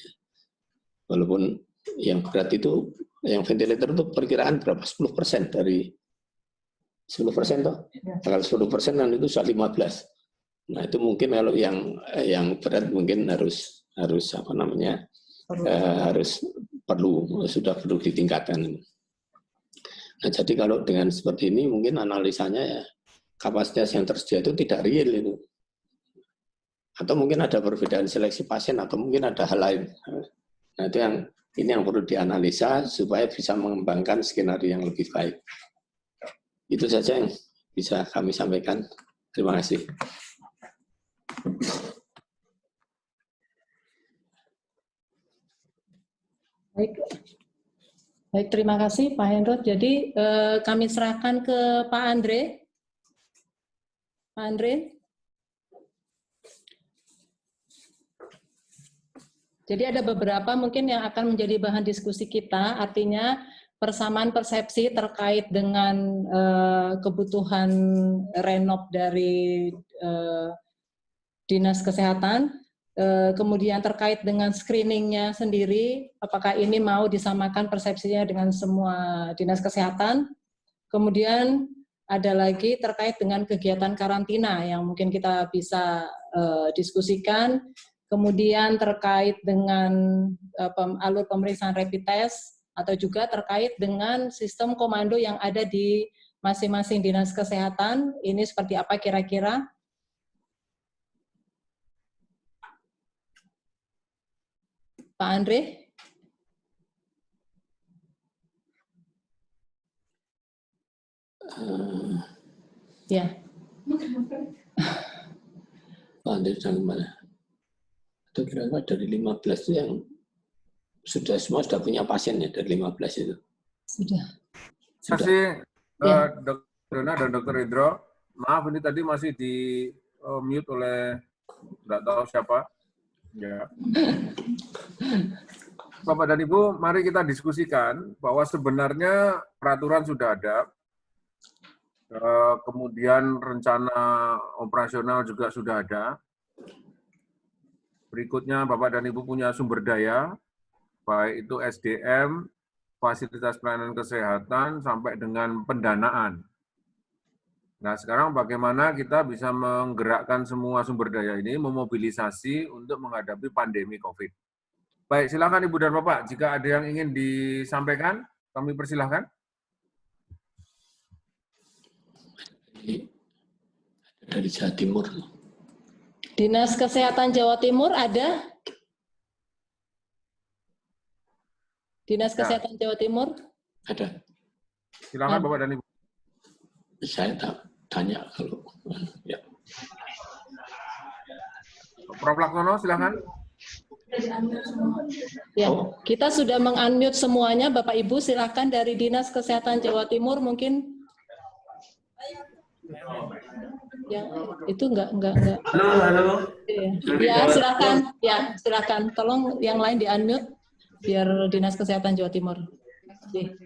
Walaupun yang berat itu, yang ventilator itu perkiraan berapa? 10% dari 10% toh? Kalau 10% kan itu sudah 15. Nah itu mungkin kalau yang berat mungkin harus sudah perlu ditingkatkan. Nah jadi kalau dengan seperti ini mungkin analisanya ya kapasitas yang tersedia itu tidak real itu. Atau mungkin ada perbedaan seleksi pasien atau mungkin ada hal lain. Nah itu yang perlu dianalisa supaya bisa mengembangkan skenario yang lebih baik. Itu saja yang bisa kami sampaikan. Terima kasih. Baik, terima kasih Pak Hendro. Jadi kami serahkan ke Pak Andre. Pak Andre. Jadi ada beberapa mungkin yang akan menjadi bahan diskusi kita, artinya persamaan persepsi terkait dengan kebutuhan renov dari Dinas Kesehatan, kemudian terkait dengan screeningnya sendiri, apakah ini mau disamakan persepsinya dengan semua Dinas Kesehatan, kemudian ada lagi terkait dengan kegiatan karantina yang mungkin kita bisa diskusikan, kemudian terkait dengan alur pemeriksaan rapid test, atau juga terkait dengan sistem komando yang ada di masing-masing Dinas Kesehatan, ini seperti apa kira-kira? Pak Andre? Ya. Pak Andre dari mana? Itu kira-kira dari 15 itu yang semua sudah punya pasien ya dari 15 itu. Sudah. Terima kasih Dr. Dona dan Dr. Hendro. Maaf ini tadi masih di mute oleh nggak tahu siapa. Ya. Bapak dan Ibu, mari kita diskusikan bahwa sebenarnya peraturan sudah ada, kemudian rencana operasional juga sudah ada. Berikutnya Bapak dan Ibu punya sumber daya, baik itu SDM, fasilitas pelayanan kesehatan, sampai dengan pendanaan. Nah, sekarang bagaimana kita bisa menggerakkan semua sumber daya ini, memobilisasi untuk menghadapi pandemi COVID. Baik, silakan Ibu dan Bapak, jika ada yang ingin disampaikan, kami persilahkan. Dari Jawa Timur. Dinas Kesehatan Jawa Timur ada? Dinas Kesehatan Jawa Timur? Ada. Silakan Bapak dan Ibu. Saya tanya kalau ya. Prof. Laksono, silakan. Ya, kita sudah meng-unmute semuanya, Bapak Ibu, silakan dari Dinas Kesehatan Jawa Timur mungkin. Ya, itu enggak. Halo. Ya, silakan. Tolong yang lain di-unmute biar Dinas Kesehatan Jawa Timur. Oke.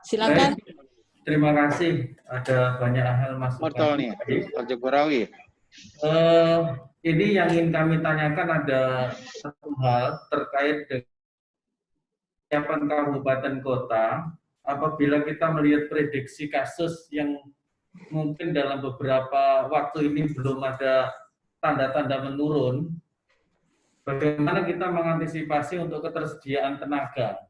Silakan. Baik. Terima kasih. Ada banyak hal masukan. Ini yang ingin kami tanyakan ada satu hal terkait dengan kesiapan kabupaten kota apabila kita melihat prediksi kasus yang mungkin dalam beberapa waktu ini belum ada tanda-tanda menurun, bagaimana kita mengantisipasi untuk ketersediaan tenaga.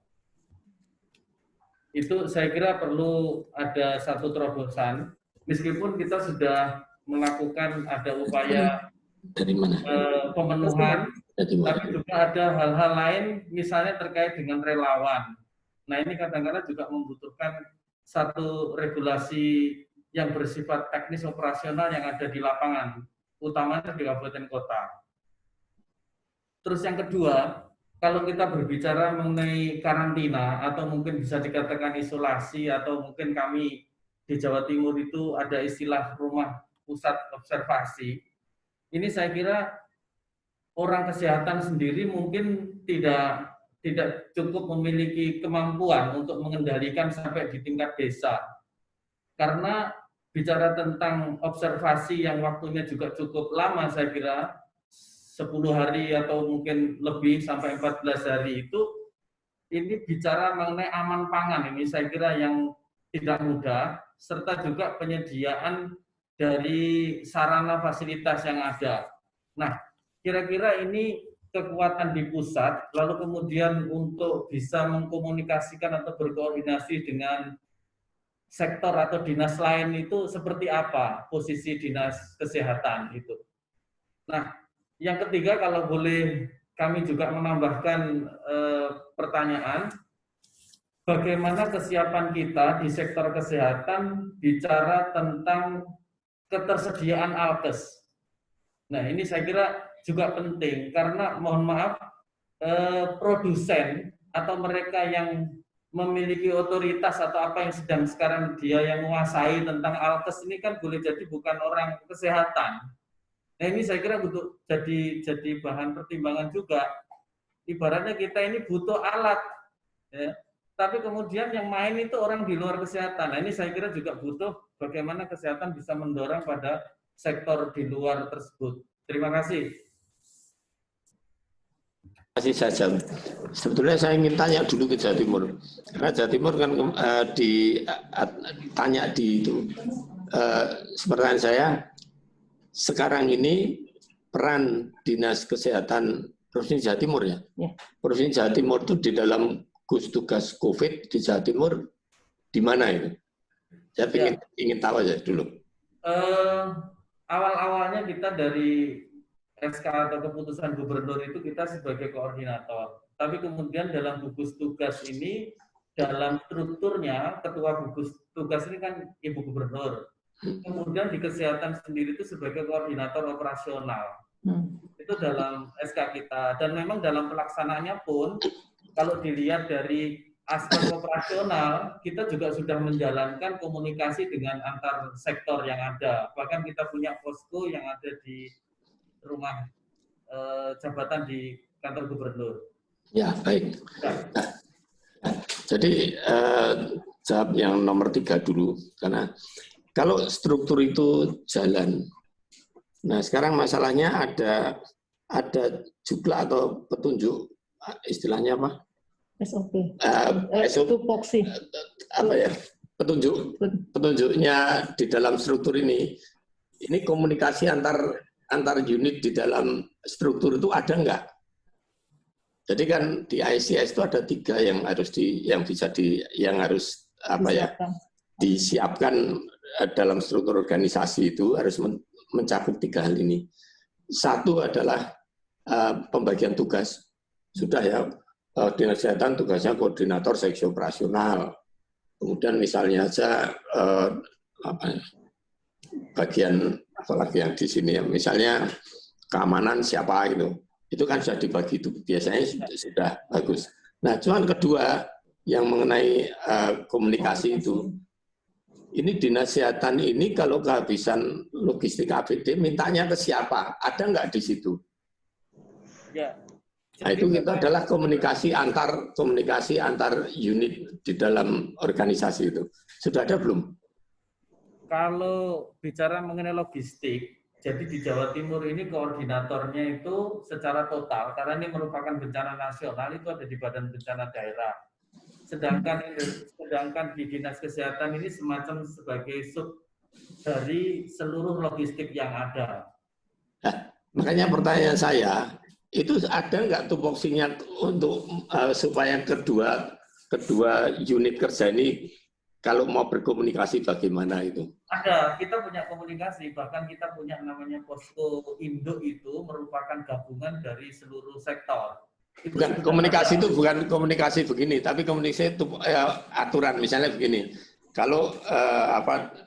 Itu saya kira perlu ada satu terobosan, meskipun kita sudah melakukan ada upaya pemenuhan, tapi juga ada hal-hal lain, misalnya terkait dengan relawan. Nah ini kadang-kadang juga membutuhkan satu regulasi yang bersifat teknis operasional yang ada di lapangan, utamanya di kabupaten kota. Terus yang kedua, kalau kita berbicara mengenai karantina atau mungkin bisa dikatakan isolasi atau mungkin kami di Jawa Timur itu ada istilah rumah pusat observasi, ini saya kira orang kesehatan sendiri mungkin tidak cukup memiliki kemampuan untuk mengendalikan sampai di tingkat desa. Karena bicara tentang observasi yang waktunya juga cukup lama, saya kira 10 hari atau mungkin lebih sampai 14 hari itu, ini bicara mengenai aman pangan, ini saya kira yang tidak mudah, serta juga penyediaan dari sarana fasilitas yang ada. Nah, kira-kira ini kekuatan di pusat, lalu kemudian untuk bisa mengkomunikasikan atau berkoordinasi dengan sektor atau dinas lain itu seperti apa posisi dinas kesehatan itu. Nah, yang ketiga kalau boleh kami juga menambahkan pertanyaan, bagaimana kesiapan kita di sektor kesehatan bicara tentang ketersediaan alkes. Nah, ini saya kira juga penting karena mohon maaf produsen atau mereka yang memiliki otoritas atau apa yang sedang sekarang dia yang menguasai tentang alkes ini kan boleh jadi bukan orang kesehatan. Nah ini saya kira butuh jadi bahan pertimbangan juga. Ibaratnya kita ini butuh alat, ya. Tapi kemudian yang main itu orang di luar kesehatan. Nah ini saya kira juga butuh bagaimana kesehatan bisa mendorong pada sektor di luar tersebut. Terima kasih. Masih saja. Sebetulnya saya ingin tanya dulu ke Jawa Timur. Karena Jawa Timur kan tanya di itu. Pertanyaan saya, sekarang ini peran Dinas Kesehatan Provinsi Jawa Timur ya? Provinsi Jawa Timur itu di dalam gugus tugas COVID di Jawa Timur di mana itu? Saya ingin tahu aja dulu. Awal-awalnya kita dari SK atau keputusan gubernur itu kita sebagai koordinator. Tapi kemudian dalam gugus tugas ini, dalam strukturnya, ketua gugus tugas ini kan Ibu Gubernur. Kemudian di kesehatan sendiri itu sebagai koordinator operasional. Itu dalam SK kita. Dan memang dalam pelaksanaannya pun, kalau dilihat dari aspek operasional, kita juga sudah menjalankan komunikasi dengan antar sektor yang ada. Bahkan kita punya posko yang ada di rumah jabatan di kantor gubernur. Ya, baik. Jadi jawab yang nomor 3 dulu, karena kalau struktur itu jalan. Nah, sekarang masalahnya ada jumlah atau petunjuk, istilahnya apa? SOP. SOP Tupoksi. apa ya? Petunjuknya di dalam struktur ini komunikasi antar unit di dalam struktur itu ada nggak? Jadi kan di ICS itu ada 3 yang harus disiapkan dalam struktur organisasi itu harus mencakup 3 hal ini. Satu adalah pembagian tugas. Sudah ya, Dinas Kesehatan tugasnya koordinator seksi operasional. Kemudian misalnya aja bagian apalagi yang di sini ya, misalnya keamanan siapa gitu. Itu kan sudah dibagi, itu biasanya sudah bagus. Nah, cuman kedua yang mengenai komunikasi itu, ini Dinas Kesehatan ini kalau kehabisan logistik APD, mintanya ke siapa? Ada nggak di situ? Ya. Nah, itu adalah komunikasi antar unit di dalam organisasi itu. Sudah ada belum? Kalau bicara mengenai logistik, jadi di Jawa Timur ini koordinatornya itu secara total, karena ini merupakan bencana nasional, itu ada di Badan Bencana Daerah. Sedangkan di Dinas Kesehatan ini semacam sebagai sub dari seluruh logistik yang ada. Nah, makanya pertanyaan saya, itu ada nggak tupoksinya untuk supaya kedua unit kerja ini kalau mau berkomunikasi bagaimana itu? Ada, kita punya komunikasi, bahkan kita punya namanya posko induk itu merupakan gabungan dari seluruh sektor. Bukan komunikasi itu bukan komunikasi begini, tapi komunikasi itu aturan misalnya begini. Kalau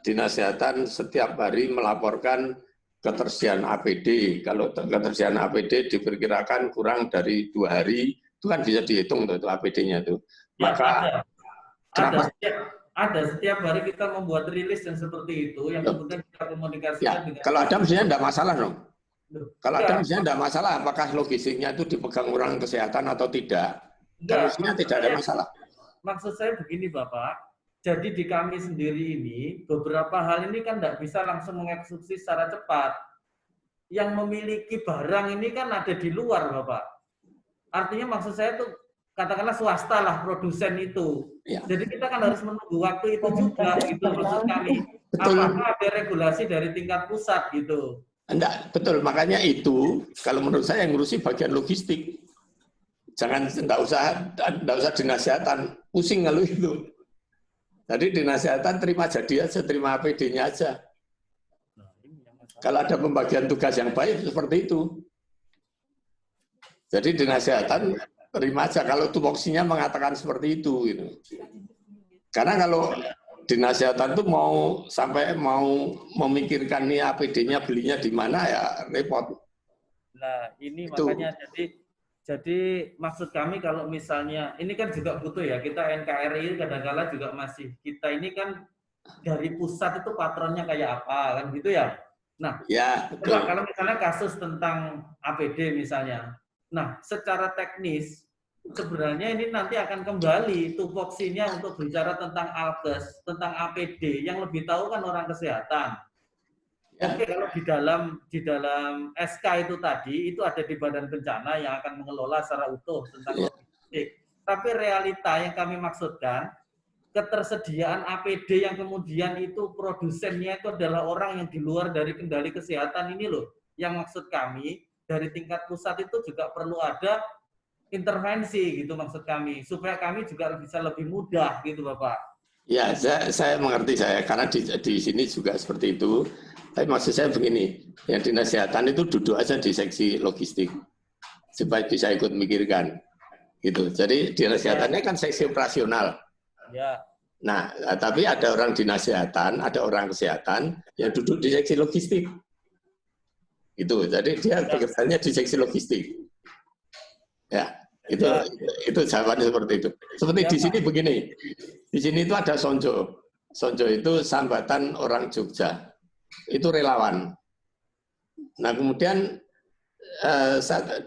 Dinas Kesehatan setiap hari melaporkan ketersediaan APD, kalau ketersediaan APD diperkirakan kurang dari 2 hari, itu kan bisa dihitung tuh APD-nya itu. Maka ada setiap hari kita membuat rilis yang seperti itu, yang kemudian kita komunikasikan dengan. Kalau ada mestinya tidak masalah dong. Kalau ada mestinya tidak masalah, apakah logistiknya itu dipegang orang kesehatan atau tidak? Harusnya tidak ada masalah. Maksud saya begini Bapak, jadi di kami sendiri ini, beberapa hal ini kan tidak bisa langsung mengeksekusi secara cepat. Yang memiliki barang ini kan ada di luar Bapak. Artinya maksud saya itu, katakanlah swasta lah produsen itu. Ya. Jadi kita kan harus menunggu waktu itu juga gitu maksud kami. Betul. Apakah ada regulasi dari tingkat pusat gitu? Enggak, betul. Makanya itu kalau menurut saya yang ngurusi bagian logistik. Enggak usah Dinas Kesehatan pusing kalau itu. Jadi Dinas Kesehatan terima jadi aja, terima APD-nya aja. Kalau ada pembagian tugas yang baik seperti itu. Jadi Dinas Kesehatan terima aja kalau tupoksinya mengatakan seperti itu gitu. Karena kalau Dinas Kesehatan itu mau memikirkan nih APD-nya belinya di mana ya repot. Nah, ini itu. Makanya jadi maksud kami kalau misalnya ini kan juga butuh ya, kita NKRI kadang-kala juga masih kita ini kan dari pusat itu patronnya kayak apa kan gitu ya. Nah, ya, kalau misalnya kasus tentang APD misalnya. Nah, secara teknis sebenarnya ini nanti akan kembali tupoksinya untuk bicara tentang alkes, tentang APD yang lebih tahu kan orang kesehatan. Ya. Oke, kalau di dalam SK itu tadi itu ada di Badan Bencana yang akan mengelola secara utuh tentang logistik. Tapi realita yang kami maksudkan ketersediaan APD yang kemudian itu produsennya itu adalah orang yang di luar dari kendali kesehatan ini loh. Yang maksud kami dari tingkat pusat itu juga perlu ada intervensi gitu maksud kami supaya kami juga bisa lebih mudah gitu Bapak. Ya, saya mengerti karena di sini juga seperti itu. Tapi maksud saya begini, yang Dinas Kesehatan itu duduk aja di seksi logistik supaya bisa ikut mikirkan gitu. Jadi Dinas Kesehatannya kan seksi operasional. Ya. Nah, tapi ada orang Dinas Kesehatan, ada orang kesehatan yang duduk di seksi logistik. Gitu. Jadi dia bekerjanya di seksi logistik. Ya. Itu jawabannya seperti itu. Seperti di sini begini. Di sini itu ada Sonjo. Sonjo itu sambatan orang Jogja. Itu relawan. Nah, kemudian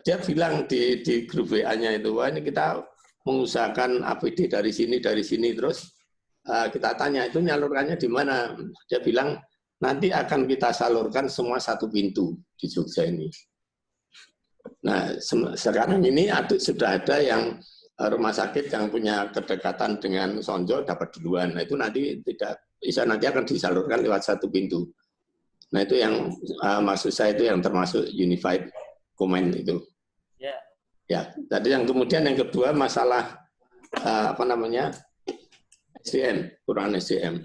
dia bilang di grup WA-nya itu, wah ini kita mengusahakan APD dari sini terus kita tanya itu nyalurkannya di mana? Dia bilang nanti akan kita salurkan semua satu pintu di Jogja ini. Nah, sekarang ini sudah ada yang rumah sakit yang punya kedekatan dengan Sonjo dapat duluan. Nah, itu nanti tidak bisa, nanti akan disalurkan lewat satu pintu. Nah, itu yang maksud saya itu yang termasuk unified command itu. Ya. Ya, tadi yang kemudian yang kedua masalah SDM, kurang SDM.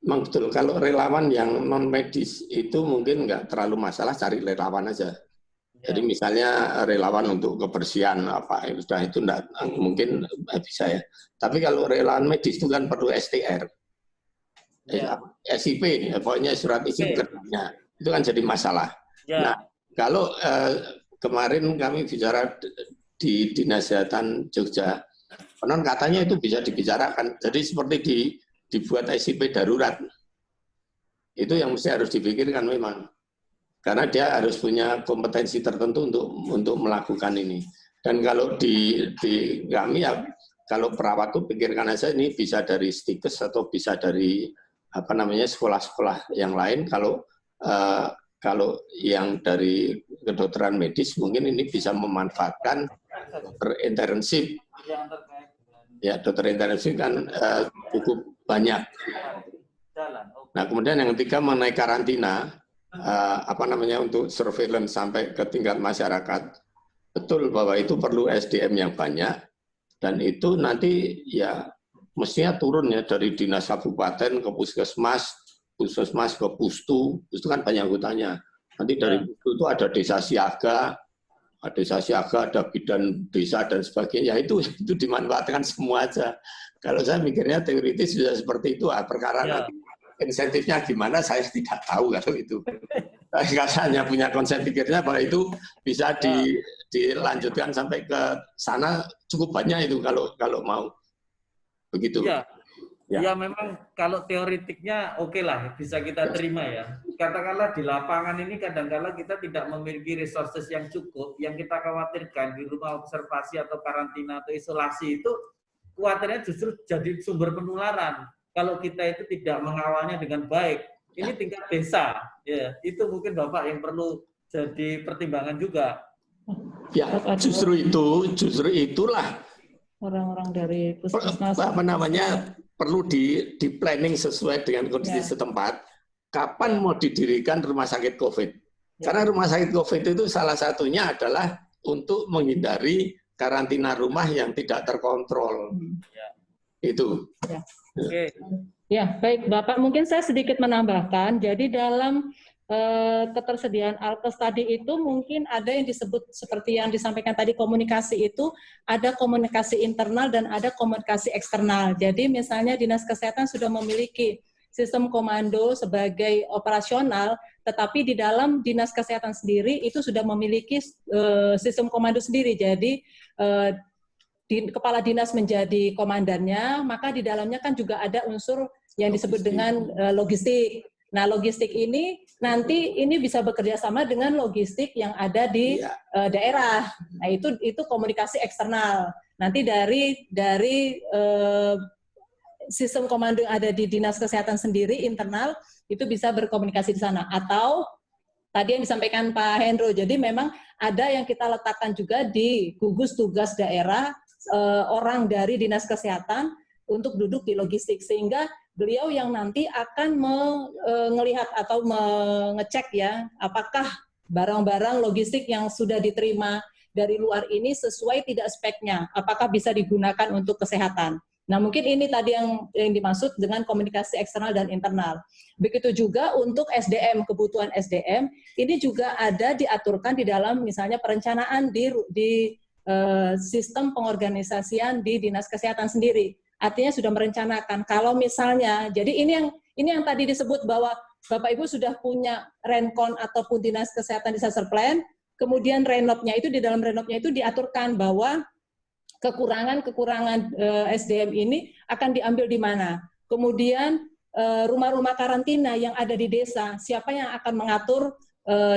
Memang betul, kalau relawan yang non medis itu mungkin nggak terlalu masalah, cari relawan aja. Jadi misalnya relawan untuk kebersihan apa sudah itu enggak, mungkin bisa ya. Tapi kalau relawan medis itu kan perlu STR, SIP, pokoknya surat izin kerjanya, itu kan jadi masalah. Nah, kalau kemarin kami bicara di Dinas Kesehatan Jogja, konon katanya itu bisa dibicarakan. Jadi seperti dibuat SIP darurat, itu yang mesti harus dipikirkan memang. Karena dia harus punya kompetensi tertentu untuk melakukan ini. Dan kalau di kami ya, kalau perawat itu pikirkan aja ini bisa dari stikes atau bisa dari sekolah-sekolah yang lain. Kalau yang dari kedokteran medis mungkin ini bisa memanfaatkan dokter intensif. Ya, dokter intensif kan cukup banyak. Nah, kemudian yang ketiga mengenai karantina. Untuk surveillance sampai ke tingkat masyarakat, betul bahwa itu perlu SDM yang banyak, dan itu nanti ya mestinya turun ya dari dinas kabupaten ke puskesmas ke pustu kan banyak anggotanya. Nanti dari pustu itu ada desa siaga, ada bidan desa dan sebagainya. Itu dimanfaatkan semua aja. Kalau saya mikirnya teoritis sudah seperti itu, perkara nanti insentifnya gimana saya tidak tahu kalau itu. Saya hanya punya konsep pikirnya bahwa itu bisa dilanjutkan sampai ke sana cukup banyak itu kalau mau. Begitu. Ya memang kalau teoritiknya oke lah, bisa kita terima ya. Katakanlah di lapangan ini kadang-kala kita tidak memiliki resources yang cukup, yang kita khawatirkan di rumah observasi atau karantina atau isolasi itu khawatirnya justru jadi sumber penularan. Kalau kita itu tidak mengawalnya dengan baik, ini tingkat desa, ya itu mungkin Bapak yang perlu jadi pertimbangan juga. Ya, justru itulah orang-orang dari puskesmas perlu di planning sesuai dengan kondisi setempat. Kapan mau didirikan rumah sakit COVID? Karena rumah sakit COVID itu salah satunya adalah untuk menghindari karantina rumah yang tidak terkontrol. Itu. Oke. Ya, baik Bapak. Mungkin saya sedikit menambahkan. Jadi dalam ketersediaan alkes tadi itu mungkin ada yang disebut seperti yang disampaikan tadi, komunikasi itu ada komunikasi internal dan ada komunikasi eksternal. Jadi misalnya Dinas Kesehatan sudah memiliki sistem komando sebagai operasional, tetapi di dalam Dinas Kesehatan sendiri itu sudah memiliki sistem komando sendiri. Jadi kepala dinas menjadi komandannya, maka di dalamnya kan juga ada unsur yang disebut dengan logistik. Nah, logistik ini nanti ini bisa bekerja sama dengan logistik yang ada di daerah. Nah, itu komunikasi eksternal. Nanti dari sistem komando yang ada di Dinas Kesehatan sendiri internal itu bisa berkomunikasi di sana. Atau tadi yang disampaikan Pak Hendro, jadi memang ada yang kita letakkan juga di gugus tugas daerah orang dari Dinas Kesehatan untuk duduk di logistik, sehingga beliau yang nanti akan melihat atau mengecek ya apakah barang-barang logistik yang sudah diterima dari luar ini sesuai tidak speknya, apakah bisa digunakan untuk kesehatan. Nah, mungkin ini tadi yang dimaksud dengan komunikasi eksternal dan internal. Begitu juga untuk SDM, kebutuhan SDM, ini juga ada diaturkan di dalam misalnya perencanaan di sistem pengorganisasian di Dinas Kesehatan sendiri. Artinya sudah merencanakan kalau misalnya, jadi ini yang tadi disebut bahwa Bapak Ibu sudah punya Renkon ataupun Dinas Kesehatan Disaster Plan, kemudian renopnya itu di dalam renopnya itu diaturkan bahwa kekurangan SDM ini akan diambil di mana. Kemudian rumah-rumah karantina yang ada di desa, siapa yang akan mengatur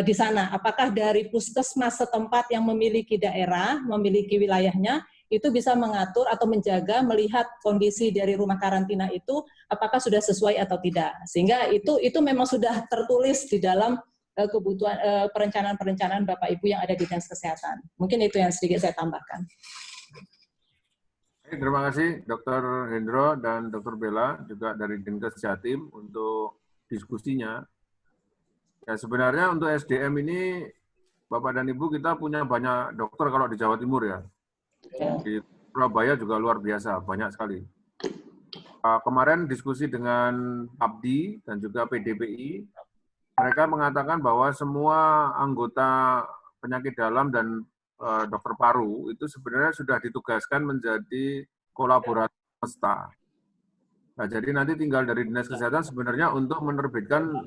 di sana? Apakah dari puskesmas setempat yang memiliki daerah, memiliki wilayahnya, itu bisa mengatur atau menjaga, melihat kondisi dari rumah karantina itu apakah sudah sesuai atau tidak. Sehingga itu memang sudah tertulis di dalam kebutuhan perencanaan-perencanaan Bapak Ibu yang ada di Dinas Kesehatan. Mungkin itu yang sedikit saya tambahkan. Terima kasih Dr. Hendro dan Dr. Bella juga dari Dinkes Jatim untuk diskusinya. Ya, sebenarnya untuk SDM ini Bapak dan Ibu kita punya banyak dokter kalau di Jawa Timur ya. Di Surabaya juga luar biasa, banyak sekali. Kemarin diskusi dengan Abdi dan juga PDPI, mereka mengatakan bahwa semua anggota penyakit dalam dan dokter paru itu sebenarnya sudah ditugaskan menjadi kolaborator semesta. Nah, jadi nanti tinggal dari Dinas Kesehatan sebenarnya untuk menerbitkan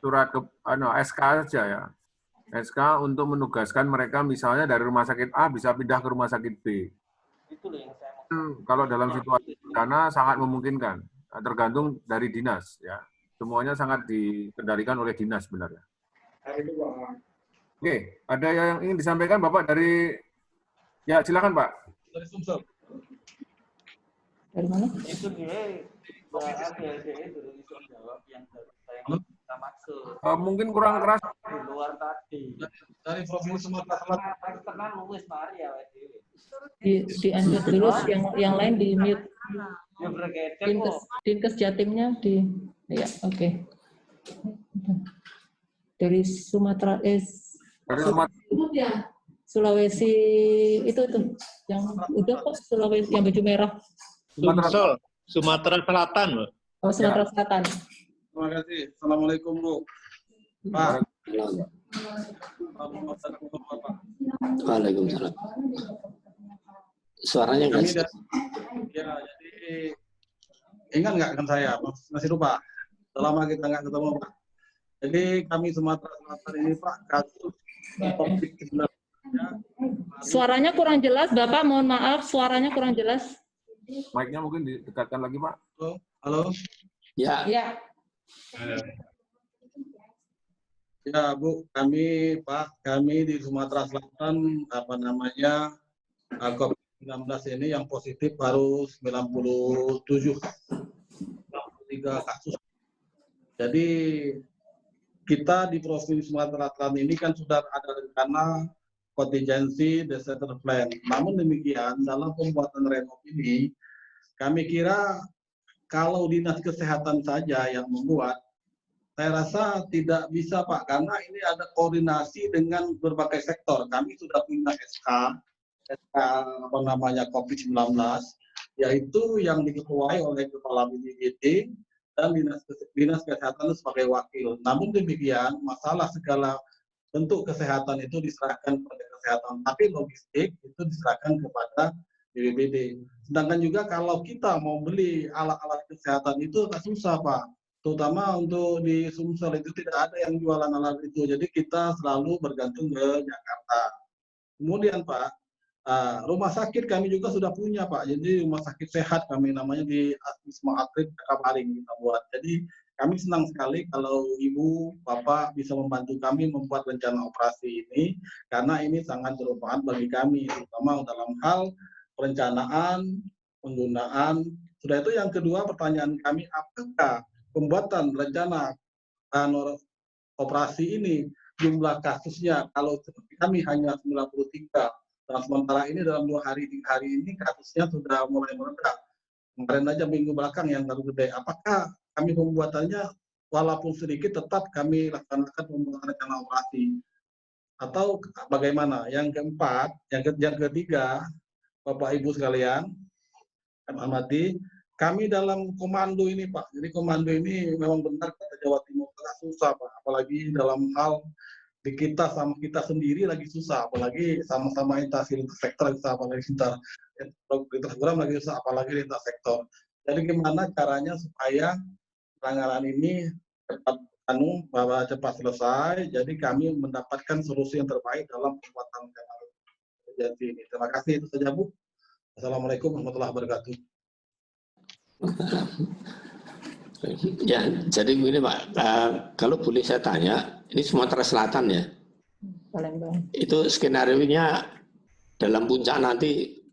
surat SK saja ya. SK untuk menugaskan mereka misalnya dari rumah sakit A bisa pindah ke rumah sakit B. Kalau dalam situasi bencana sangat memungkinkan, tergantung dari dinas ya. Semuanya sangat dikendalikan oleh dinas sebenarnya. Oke, ada yang ingin disampaikan Bapak dari, ya silakan Pak. Dari Sumsel. Dari mana? Itu dia jawab yang kita maksud. Mungkin kurang keras. Di luar tadi. Dari Provinsi Sumatera Selatan. Di unmute dulu, yang lain di mute. Dinkes Jatimnya di, ya oke. Dari Sumatera Sulawesi itu yang udah kok Sulawesi yang baju merah. Sumatera Selatan, Mbak. Oh, Sumatera Selatan. Terima kasih. Assalamualaikum, Bu. Pak. Waalaikumsalam. Suaranya enggak? Ya, jadi ingat nggak kan saya? Masih lupa. Selama kita nggak ketemu, Pak. Jadi kami Sumatera Selatan ini, Pak, kasus COVID-19. Suaranya kurang jelas, Bapak. Mohon maaf, suaranya kurang jelas. Mic-nya mungkin didekatkan lagi, Pak. Halo? Ya. Ya. Ya, Bu, kami di Sumatera Selatan, COVID-19 ini yang positif baru 93 kasus. Jadi kita di Provinsi Sumatera Selatan ini kan sudah ada rencana contingency disaster plan. Namun demikian, dalam pembuatan renov ini, kami kira kalau Dinas Kesehatan saja yang membuat, saya rasa tidak bisa, Pak, karena ini ada koordinasi dengan berbagai sektor. Kami sudah punya SK COVID-19, yaitu yang diketuai oleh Kepala BPJT dan Dinas Kesehatan sebagai wakil. Namun demikian, masalah segala bentuk kesehatan itu diserahkan kepada kesehatan, tapi logistik itu diserahkan kepada BPBD. Sedangkan juga kalau kita mau beli alat-alat kesehatan itu agak susah, Pak. Terutama untuk di Sumsel itu tidak ada yang jualan alat itu. Jadi kita selalu bergantung ke Jakarta. Kemudian Pak, rumah sakit kami juga sudah punya, Pak. Jadi rumah sakit sehat kami namanya di Wisma Atlet Kabaring kita buat. Jadi kami senang sekali kalau Ibu, Bapak bisa membantu kami membuat rencana operasi ini, karena ini sangat bermanfaat bagi kami, terutama dalam hal perencanaan, penggunaan. Sudah itu yang kedua pertanyaan kami, apakah pembuatan rencana operasi ini jumlah kasusnya kalau seperti kami hanya 93, dan sementara ini dalam 2 hari 3 hari ini kasusnya sudah mulai meredah. Kemarin aja minggu belakang yang baru gede. Apakah kami pembuatannya walaupun sedikit tetap kami laksanakan pembuatan rencana operasi atau bagaimana? Yang keempat, yang ketiga, Bapak Ibu sekalian, amati, kami dalam komando ini, Pak. Jadi komando ini memang benar kata Jawa Timur sangat susah, Pak. Apalagi dalam hal di kita sama kita sendiri lagi susah, apalagi sama-sama lintas sektor, apalagi lintas program lagi susah, apalagi lintas sektor. Jadi gimana caranya supaya pelanggaran ini cepat selesai, jadi kami mendapatkan solusi yang terbaik dalam pembuatan urgensi ini. Terima kasih, itu saja, Bu. Assalamualaikum warahmatullahi wabarakatuh. Ya, jadi begini Pak, kalau boleh saya tanya, ini Sumatera Selatan ya, itu skenario-nya dalam puncak nanti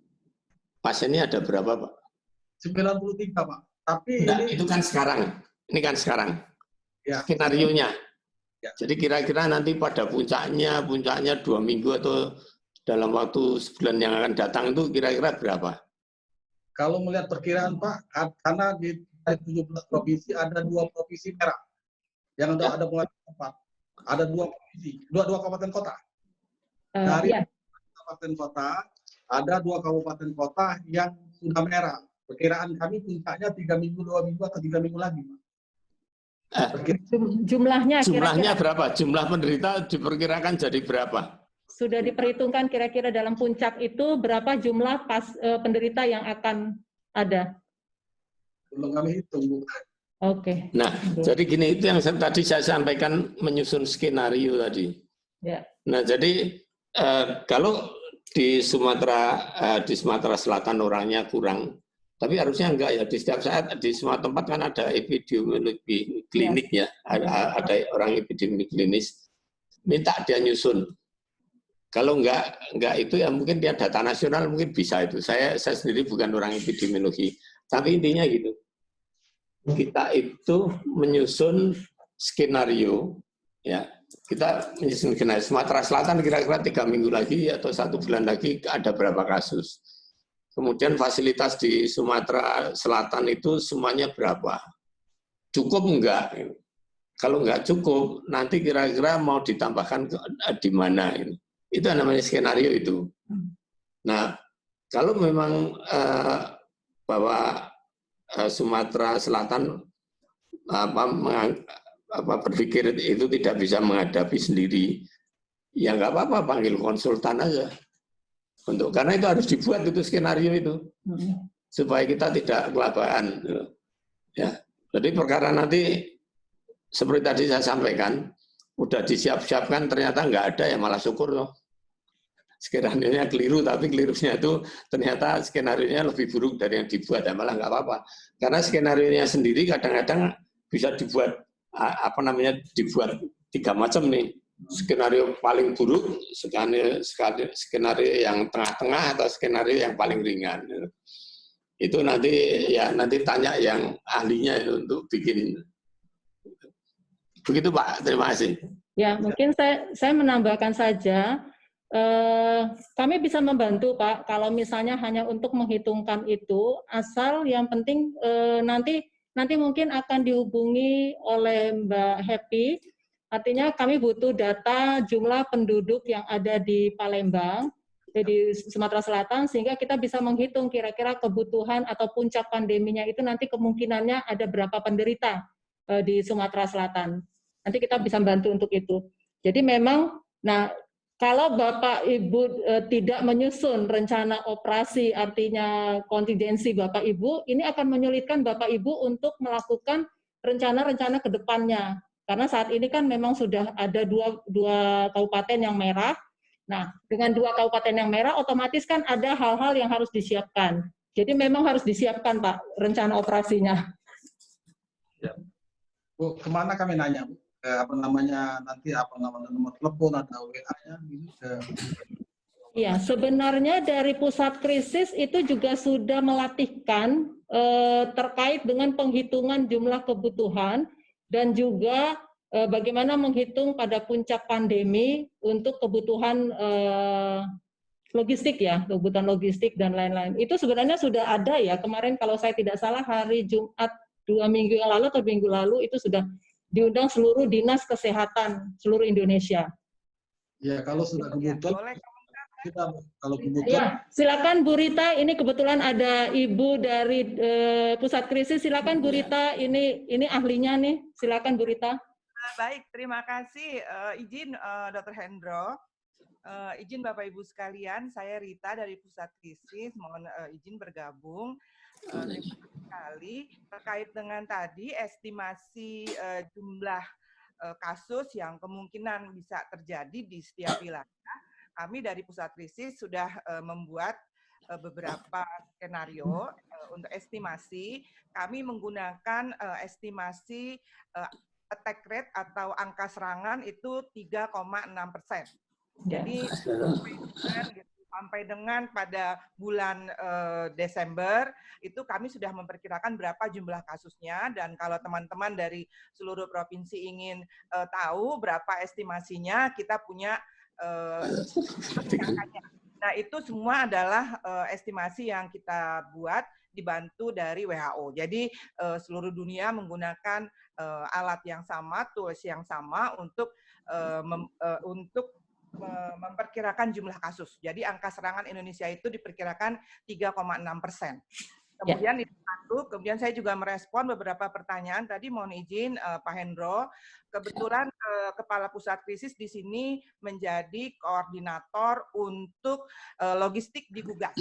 pasiennya ada berapa Pak? 93 Pak. Tapi enggak, itu kan sekarang, ini kan sekarang. Ya. Skenario-nya Jadi kira-kira nanti pada puncaknya 2 minggu atau dalam waktu sebulan yang akan datang itu kira-kira berapa? Kalau melihat perkiraan Pak, karena di 17 provinsi ada 2 provinsi merah yang ada penguatan tempat, ada 2 provinsi, 2 kabupaten kota. Dari kabupaten kota ada 2 kabupaten kota yang sudah merah. Perkiraan kami puncaknya 3 minggu, 2 minggu atau 3 minggu lagi. Jumlahnya berapa? Jumlah penderita diperkirakan jadi berapa? Sudah diperhitungkan kira-kira dalam puncak itu berapa jumlah penderita yang akan ada? Belum kami hitung, Bu. Oke. Nah, jadi gini, itu yang tadi saya sampaikan menyusun skenario tadi. Ya. Nah, jadi kalau di Sumatera Selatan orangnya kurang, tapi harusnya enggak ya, di setiap saat di semua tempat kan ada epidemiologi klinik ya, ada orang epidemiologi klinis, minta dia nyusun. Kalau enggak itu ya mungkin dia data nasional mungkin bisa itu. Saya sendiri bukan orang epidemiologi, tapi intinya gitu. Kita itu menyusun skenario, ya. Kita menyusun skenario. Sumatera Selatan kira-kira 3 minggu lagi atau 1 bulan lagi ada berapa kasus. Kemudian fasilitas di Sumatera Selatan itu semuanya berapa? Cukup enggak? Kalau enggak cukup, nanti kira-kira mau ditambahkan di mana? Itu namanya skenario itu. Nah, kalau memang bahwa Sumatera Selatan berpikir itu tidak bisa menghadapi sendiri, ya nggak apa-apa, panggil konsultan aja. Karena itu harus dibuat itu skenario itu, supaya kita tidak kelabakan. Ya, jadi perkara nanti seperti tadi saya sampaikan, udah disiap-siapkan ternyata nggak ada ya malah syukur loh. Skenario-nya keliru, tapi kelirunya itu ternyata skenario-nya lebih buruk dari yang dibuat, ya malah nggak apa-apa. Karena skenario-nya sendiri kadang-kadang bisa dibuat dibuat 3 macam nih. Skenario paling buruk, skenario yang tengah-tengah, atau skenario yang paling ringan. Itu nanti tanya yang ahlinya itu untuk bikin. Begitu Pak, terima kasih. Ya, mungkin saya menambahkan saja, kami bisa membantu Pak, kalau misalnya hanya untuk menghitungkan itu, asal yang penting nanti mungkin akan dihubungi oleh Mbak Happy. Artinya kami butuh data jumlah penduduk yang ada di Palembang, di Sumatera Selatan, sehingga kita bisa menghitung kira-kira kebutuhan atau puncak pandeminya itu nanti kemungkinannya ada berapa penderita di Sumatera Selatan. Nanti kita bisa bantu untuk itu. Jadi memang, kalau Bapak Ibu tidak menyusun rencana operasi, artinya kontingensi Bapak Ibu, ini akan menyulitkan Bapak Ibu untuk melakukan rencana-rencana ke depannya. Karena saat ini kan memang sudah ada dua kabupaten yang merah. Nah, dengan 2 kabupaten yang merah, otomatis kan ada hal-hal yang harus disiapkan. Jadi memang harus disiapkan, Pak, rencana operasinya. Ya. Bu, kemana kami nanya, Bu? Nanti nomor telepon atau WA-nya gitu. Iya, sebenarnya dari pusat krisis itu juga sudah melatihkan terkait dengan penghitungan jumlah kebutuhan dan juga bagaimana menghitung pada puncak pandemi untuk kebutuhan logistik ya, kebutuhan logistik dan lain-lain. Itu sebenarnya sudah ada ya, kemarin kalau saya tidak salah hari Jumat 2 minggu yang lalu atau minggu lalu itu sudah diundang seluruh dinas kesehatan seluruh Indonesia. Ya, kalau sudah kebutuhan, kalau kebutuhan. Ya, silakan Bu Rita. Ini kebetulan ada Ibu dari pusat krisis. Silakan Bu Rita. Ini ahlinya nih. Silakan Bu Rita. Baik, terima kasih. Izin Dr. Hendro. Izin Bapak Ibu sekalian, saya Rita dari pusat krisis. Mohon izin bergabung. Terima kasih sekali terkait dengan tadi estimasi jumlah kasus yang kemungkinan bisa terjadi di setiap wilayah. Kami dari pusat krisis sudah membuat beberapa skenario untuk estimasi. Kami menggunakan estimasi attack rate atau angka serangan itu 3,6%. Jadi sampai dengan pada bulan Desember itu kami sudah memperkirakan berapa jumlah kasusnya, dan kalau teman-teman dari seluruh provinsi ingin tahu berapa estimasinya, kita punya angkanya. Nah, itu semua adalah estimasi yang kita buat dibantu dari WHO. Jadi seluruh dunia menggunakan alat yang sama, tools yang sama untuk memperkirakan jumlah kasus. Jadi angka serangan Indonesia itu diperkirakan 3,6%. Kemudian kemudian saya juga merespon beberapa pertanyaan tadi. Mohon izin Pak Hendro, kebetulan Kepala Pusat Krisis di sini menjadi koordinator untuk logistik di Gugas.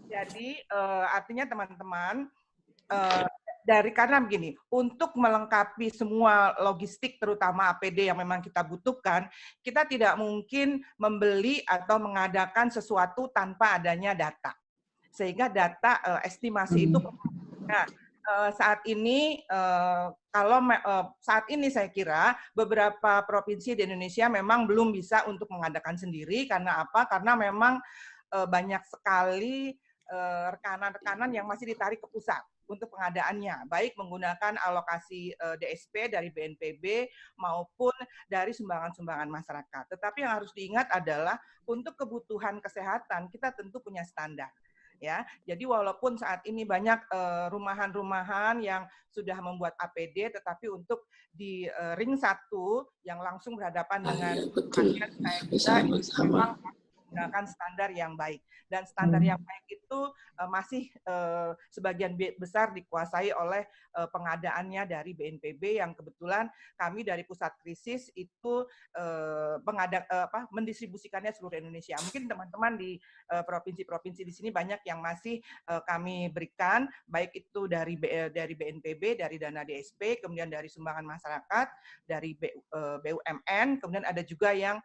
Jadi artinya teman-teman, karena begini, untuk melengkapi semua logistik terutama APD yang memang kita butuhkan, kita tidak mungkin membeli atau mengadakan sesuatu tanpa adanya data. Sehingga data estimasi itu, nah, saat ini saat ini saya kira beberapa provinsi di Indonesia memang belum bisa untuk mengadakan sendiri. Karena apa? Karena memang banyak sekali rekanan-rekanan yang masih ditarik ke pusat untuk pengadaannya, baik menggunakan alokasi DSP dari BNPB maupun dari sumbangan-sumbangan masyarakat. Tetapi yang harus diingat adalah untuk kebutuhan kesehatan kita tentu punya standar. Ya, jadi walaupun saat ini banyak rumahan-rumahan yang sudah membuat APD, tetapi untuk di ring 1 yang langsung berhadapan dengan pasien, saya kira memang menggunakan standar yang baik. Dan standar yang baik itu masih sebagian besar dikuasai oleh pengadaannya dari BNPB, yang kebetulan kami dari Pusat Krisis itu mendistribusikannya seluruh Indonesia. Mungkin teman-teman di provinsi-provinsi di sini banyak yang masih kami berikan, baik itu dari BNPB, dari dana DSP, kemudian dari sumbangan masyarakat, dari BUMN, kemudian ada juga yang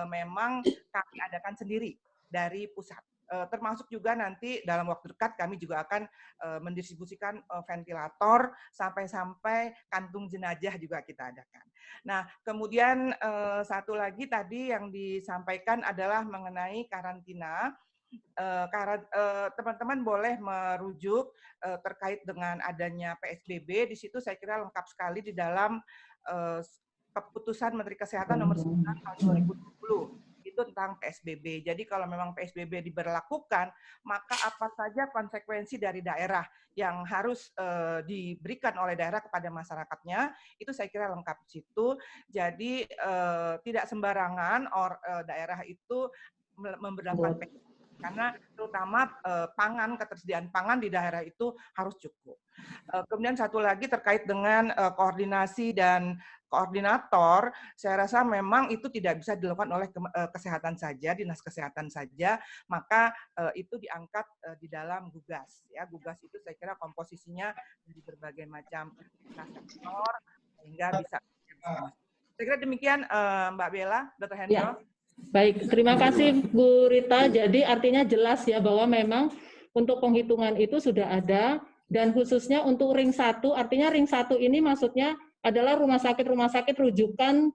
memang kami adakan sendiri dari pusat. Termasuk juga nanti dalam waktu dekat kami juga akan mendistribusikan ventilator sampai kantung jenazah juga kita adakan. Nah, kemudian satu lagi tadi yang disampaikan adalah mengenai karantina. Teman-teman boleh merujuk terkait dengan adanya PSBB. Di situ saya kira lengkap sekali di dalam keputusan Menteri Kesehatan nomor 9 tahun 2020. Itu tentang PSBB. Jadi kalau memang PSBB diberlakukan, maka apa saja konsekuensi dari daerah yang harus diberikan oleh daerah kepada masyarakatnya, itu saya kira lengkap di situ. Jadi tidak sembarangan daerah itu memberlakukan PSBB. Karena terutama ketersediaan pangan di daerah itu harus cukup. Kemudian satu lagi terkait dengan koordinasi dan koordinator, saya rasa memang itu tidak bisa dilakukan oleh kesehatan saja, dinas kesehatan saja, maka itu diangkat di dalam Gugas. Ya, Gugas itu saya kira komposisinya dari berbagai macam sektor sehingga bisa. Saya kira demikian Mbak Bella, Dr. Hendro. Ya. Baik, terima kasih Bu Rita. Jadi artinya jelas ya bahwa memang untuk penghitungan itu sudah ada, dan khususnya untuk ring 1, artinya ring 1 ini maksudnya adalah rumah sakit rujukan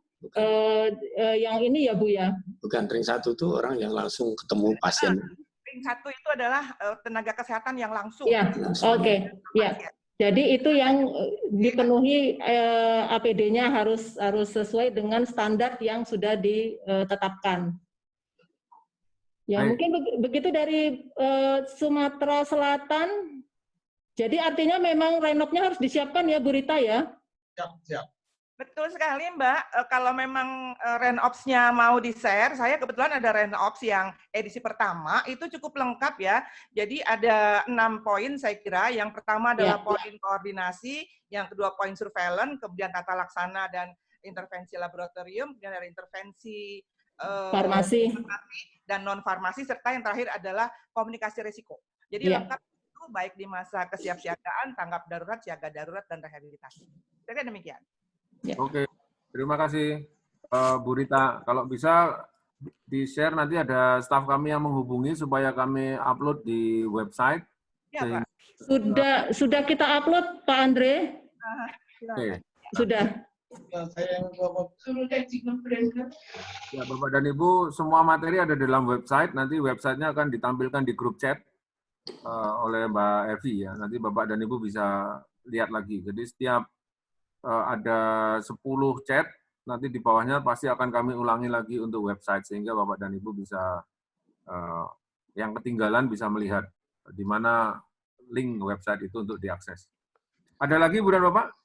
yang ini ya Bu ya? Bukan, ring 1 itu orang yang langsung ketemu pasien. Ring 1 itu adalah tenaga kesehatan yang langsung. Ya, oke. Ya. Jadi itu yang dipenuhi APD-nya harus sesuai dengan standar yang sudah ditetapkan. Ya, mungkin begitu dari Sumatera Selatan. Jadi artinya memang renopnya harus disiapkan ya Bu Rita ya? Siap. Betul sekali Mbak, kalau memang RenOps-nya mau di-share, saya kebetulan ada RenOps yang edisi pertama, itu cukup lengkap ya. Jadi ada 6 poin saya kira, yang pertama adalah poin koordinasi, yang kedua poin surveillance, kemudian tata laksana dan intervensi laboratorium, kemudian ada intervensi farmasi dan non-farmasi, serta yang terakhir adalah komunikasi risiko. Jadi lengkap itu baik di masa kesiapsiagaan, tanggap darurat, siaga darurat, dan rehabilitasi. Jadi demikian. Ya. Oke, terima kasih Bu Rita. Kalau bisa di-share, nanti ada staf kami yang menghubungi supaya kami upload di website. Ya, Pak. Sudah kita upload Pak Andre? Oke. Sudah. Saya yang Ya, Bapak dan Ibu, semua materi ada di dalam website. Nanti websitenya akan ditampilkan di grup chat oleh Mbak Evi ya. Nanti Bapak dan Ibu bisa lihat lagi. Jadi setiap ada 10 chat, nanti di bawahnya pasti akan kami ulangi lagi untuk website sehingga Bapak dan Ibu bisa yang ketinggalan bisa melihat di mana link website itu untuk diakses. Ada lagi Bu dan Bapak?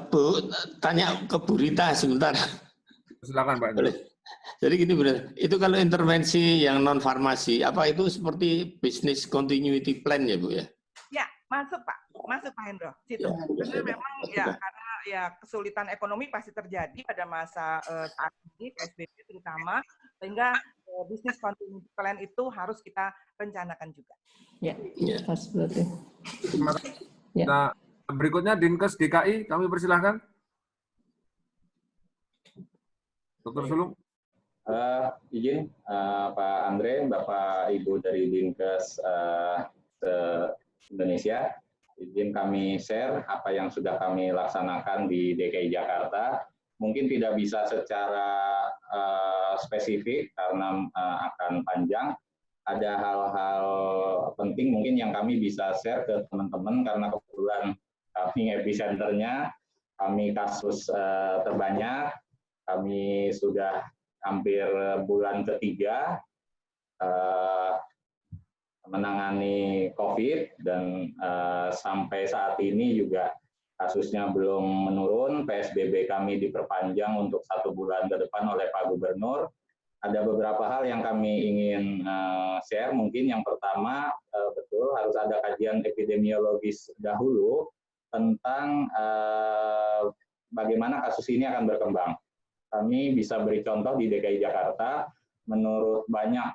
Bu, tanya ke Bu Rita sebentar. Silakan Pak Hendro. Jadi gini benar, itu kalau intervensi yang non farmasi, apa itu seperti business continuity plan ya Bu ya? Ya, masuk Pak Hendro. Situ. Karena memang ya karena ya kesulitan ekonomi pasti terjadi pada masa saat ini PSBB terutama, sehingga business continuity plan itu harus kita rencanakan juga. Ya, berarti. Ya. Nah, berikutnya Dinkes DKI, kami persilahkan. Dr. Sulung. Izin Pak Andre, Bapak Ibu dari Dinkes Indonesia, izin kami share apa yang sudah kami laksanakan di DKI Jakarta. Mungkin tidak bisa secara spesifik karena akan panjang. Ada hal-hal penting mungkin yang kami bisa share ke teman-teman karena kebetulan kami epicenternya, kami kasus terbanyak, kami sudah hampir bulan ketiga menangani COVID dan sampai saat ini juga kasusnya belum menurun. PSBB kami diperpanjang untuk 1 bulan ke depan oleh Pak Gubernur. Ada beberapa hal yang kami ingin share. Mungkin yang pertama, betul harus ada kajian epidemiologis dahulu tentang bagaimana kasus ini akan berkembang. Kami bisa beri contoh di DKI Jakarta, menurut banyak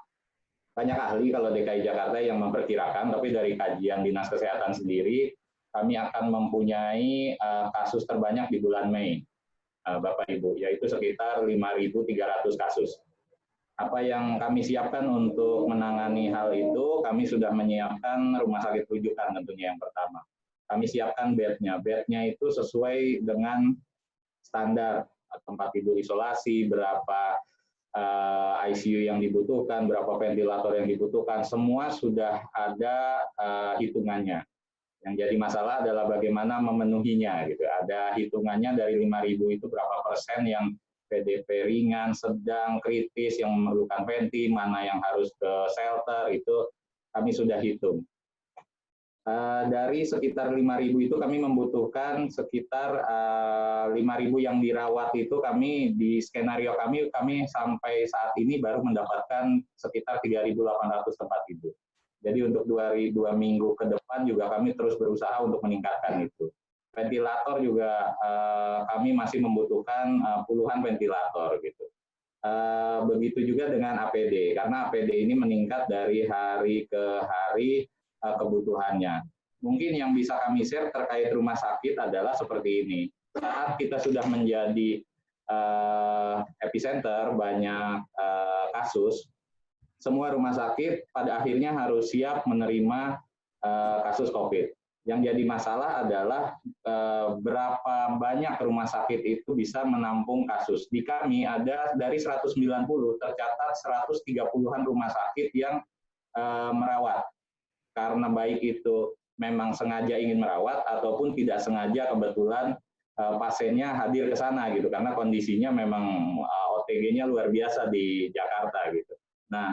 ahli kalau DKI Jakarta yang memperkirakan, tapi dari kajian Dinas Kesehatan sendiri, kami akan mempunyai kasus terbanyak di bulan Mei, Bapak Ibu, yaitu sekitar 5.300 kasus. Apa yang kami siapkan untuk menangani hal itu, kami sudah menyiapkan rumah sakit rujukan tentunya yang pertama. Kami siapkan bednya. Bednya itu sesuai dengan standar tempat tidur isolasi, berapa ICU yang dibutuhkan, berapa ventilator yang dibutuhkan, semua sudah ada hitungannya. Yang jadi masalah adalah bagaimana memenuhinya. Gitu. Ada hitungannya dari 5.000 itu berapa persen yang PDP ringan, sedang, kritis, yang memerlukan venti, mana yang harus ke shelter, itu kami sudah hitung. Dari sekitar 5.000 itu kami membutuhkan sekitar 5.000 yang dirawat itu kami di skenario kami sampai saat ini baru mendapatkan sekitar 3.800 tempat tidur. Jadi untuk 2 minggu ke depan juga kami terus berusaha untuk meningkatkan itu. Ventilator juga kami masih membutuhkan puluhan ventilator gitu. Begitu juga dengan APD karena APD ini meningkat dari hari ke hari kebutuhannya. Mungkin yang bisa kami share terkait rumah sakit adalah seperti ini. Saat kita sudah menjadi epicenter banyak kasus, semua rumah sakit pada akhirnya harus siap menerima kasus COVID. Yang jadi masalah adalah berapa banyak rumah sakit itu bisa menampung kasus. Di kami ada dari 190 tercatat 130-an rumah sakit yang merawat. Karena baik itu memang sengaja ingin merawat ataupun tidak sengaja kebetulan pasiennya hadir ke sana gitu karena kondisinya memang OTG-nya luar biasa di Jakarta gitu. Nah,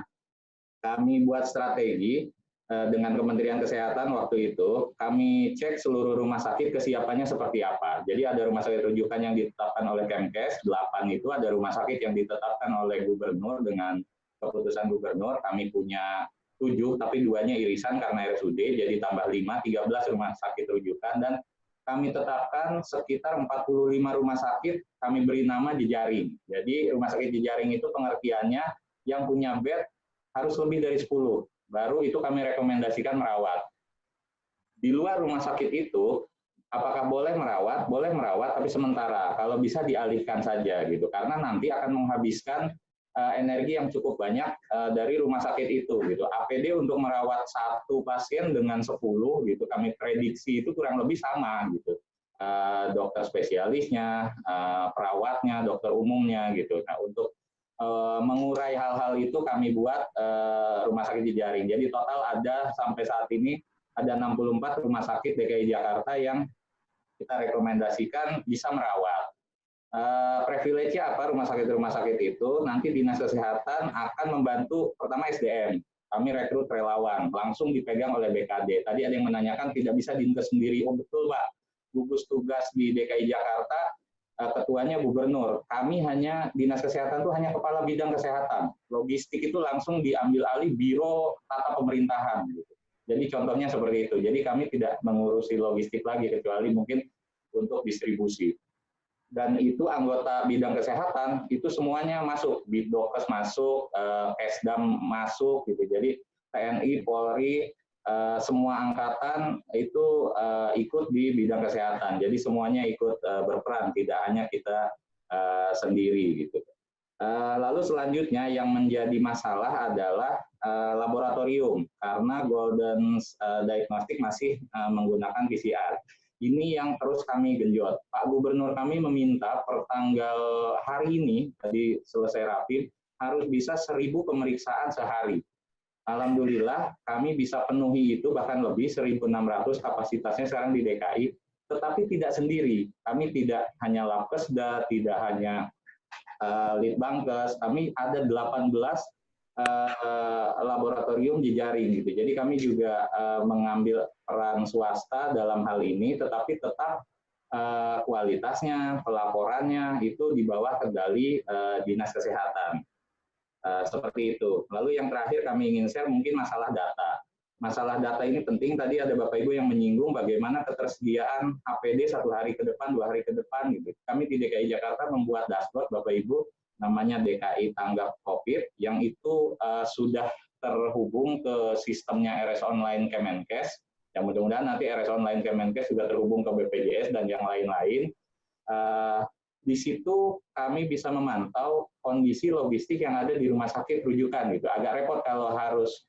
kami buat strategi dengan Kementerian Kesehatan waktu itu, kami cek seluruh rumah sakit kesiapannya seperti apa. Jadi ada rumah sakit rujukan yang ditetapkan oleh Kemkes, 8 itu ada rumah sakit yang ditetapkan oleh Gubernur dengan keputusan Gubernur. Kami punya 7, tapi 2-nya irisan karena RSUD, jadi tambah 5, 13 rumah sakit rujukan, dan kami tetapkan sekitar 45 rumah sakit, kami beri nama jejaring. Jadi rumah sakit jejaring itu pengertiannya yang punya bed harus lebih dari 10, baru itu kami rekomendasikan merawat. Di luar rumah sakit itu, apakah boleh merawat? Boleh merawat, tapi sementara. Kalau bisa dialihkan saja, gitu. Karena nanti akan menghabiskan energi yang cukup banyak dari rumah sakit itu, gitu. APD untuk merawat 1 pasien dengan 10, gitu. Kami prediksi itu kurang lebih sama, gitu. dokter spesialisnya, perawatnya, dokter umumnya gitu. Nah, untuk mengurai hal-hal itu kami buat rumah sakit jejaring. Jadi total ada sampai saat ini ada 64 rumah sakit DKI Jakarta yang kita rekomendasikan bisa merawat. Privilege-nya apa rumah sakit itu? Nanti Dinas Kesehatan akan membantu pertama SDM. Kami rekrut relawan, langsung dipegang oleh BKD. Tadi ada yang menanyakan tidak bisa Dinkes sendiri. Oh betul Pak, gugus tugas di DKI Jakarta, ketuanya gubernur. Kami hanya, Dinas Kesehatan itu hanya kepala bidang kesehatan. Logistik itu langsung diambil alih Biro Tata Pemerintahan. Gitu. Jadi contohnya seperti itu. Jadi kami tidak mengurusi logistik lagi, kecuali mungkin untuk distribusi. Dan itu anggota bidang kesehatan itu semuanya masuk, Bidokes masuk, Esdam masuk gitu. Jadi TNI, Polri, semua angkatan itu ikut di bidang kesehatan. Jadi semuanya ikut berperan, tidak hanya kita sendiri gitu. Lalu selanjutnya yang menjadi masalah adalah laboratorium, karena Golden Diagnostic masih menggunakan PCR. Ini yang terus kami genjot. Pak Gubernur kami meminta per tanggal hari ini, tadi selesai rapid, harus bisa 1.000 pemeriksaan sehari. Alhamdulillah kami bisa penuhi itu, bahkan lebih 1.600 kapasitasnya sekarang di DKI, tetapi tidak sendiri. Kami tidak hanya Labkesda, tidak hanya Litbangkes, kami ada 18 laboratorium jejaring gitu. Jadi kami juga mengambil peran swasta dalam hal ini, tetapi tetap kualitasnya, pelaporannya itu di bawah kendali Dinas Kesehatan. Seperti itu. Lalu yang terakhir kami ingin share mungkin masalah data. Masalah data ini penting. Tadi ada Bapak Ibu yang menyinggung bagaimana ketersediaan APD 1 hari ke depan, 2 hari ke depan gitu. Kami di DKI Jakarta membuat dashboard Bapak Ibu, namanya DKI Tanggap COVID, yang itu sudah terhubung ke sistemnya RS Online Kemenkes. Yang mudah-mudahan nanti RS Online Kemenkes juga terhubung ke BPJS dan yang lain-lain. Di situ kami bisa memantau kondisi logistik yang ada di rumah sakit rujukan gitu. Agak repot kalau harus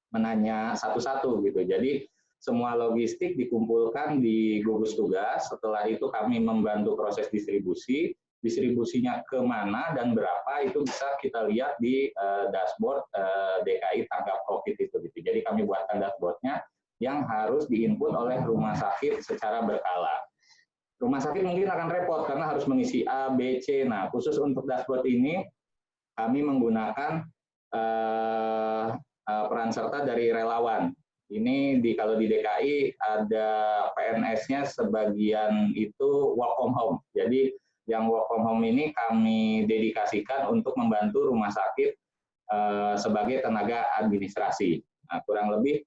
menanya satu-satu gitu. Jadi semua logistik dikumpulkan di gugus tugas. Setelah itu kami membantu proses distribusi. Distribusinya kemana dan berapa itu bisa kita lihat di dashboard DKI Tanggap COVID itu. Gitu. Jadi kami buatkan dashboardnya yang harus diinput oleh rumah sakit secara berkala. Rumah sakit mungkin akan repot karena harus mengisi A, B, C. Nah, khusus untuk dashboard ini kami menggunakan peran serta dari relawan. Ini kalau di DKI ada PNS-nya sebagian itu work from home. Jadi yang work from home ini kami dedikasikan untuk membantu rumah sakit sebagai tenaga administrasi. Nah, kurang lebih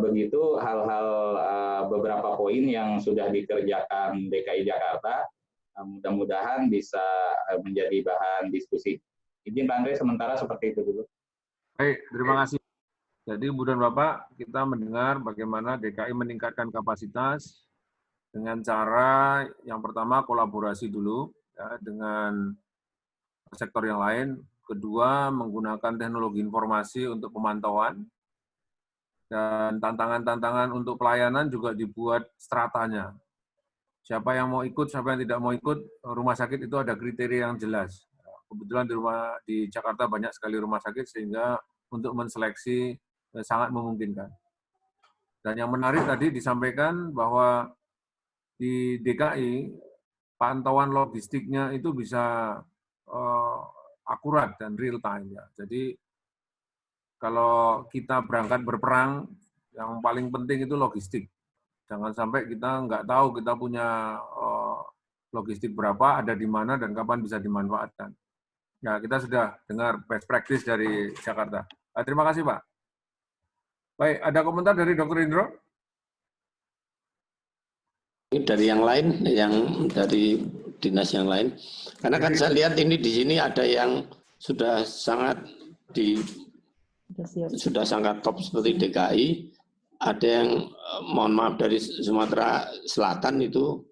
begitu hal-hal beberapa poin yang sudah dikerjakan DKI Jakarta. Mudah-mudahan bisa menjadi bahan diskusi. Izin Pak Andre sementara seperti itu dulu. Baik, terima kasih. Jadi Ibu dan Bapak, kita mendengar bagaimana DKI meningkatkan kapasitas dengan cara yang pertama kolaborasi dulu ya, dengan sektor yang lain. Kedua, menggunakan teknologi informasi untuk pemantauan. Dan tantangan-tantangan untuk pelayanan juga dibuat stratanya. Siapa yang mau ikut, siapa yang tidak mau ikut, rumah sakit itu ada kriteria yang jelas. Kebetulan di Jakarta banyak sekali rumah sakit sehingga untuk menseleksi sangat memungkinkan. Dan yang menarik tadi disampaikan bahwa di DKI pantauan logistiknya itu bisa akurat dan real time ya. Jadi kalau kita berangkat berperang, yang paling penting itu logistik. Jangan sampai kita nggak tahu kita punya logistik berapa, ada di mana, dan kapan bisa dimanfaatkan. Ya, kita sudah dengar best practice dari Jakarta. Terima kasih, Pak. Baik, ada komentar dari Dr. Indro? Dari yang lain, yang dari dinas yang lain. Karena kan saya lihat ini di sini ada yang sudah sangat top seperti DKI, ada yang mohon maaf dari Sumatera Selatan itu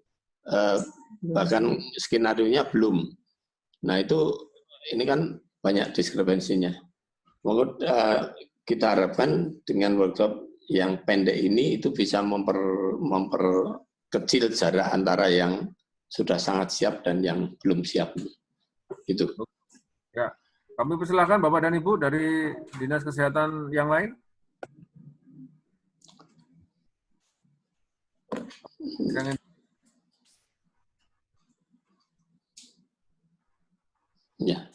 bahkan skenario-nya belum. Nah itu ini kan banyak diskrepensinya. Monggo kita harapkan dengan workshop yang pendek ini itu bisa kecil jarak antara yang sudah sangat siap dan yang belum siap. Itu. Ya, kami persilahkan Bapak dan Ibu dari Dinas Kesehatan yang lain. Ya.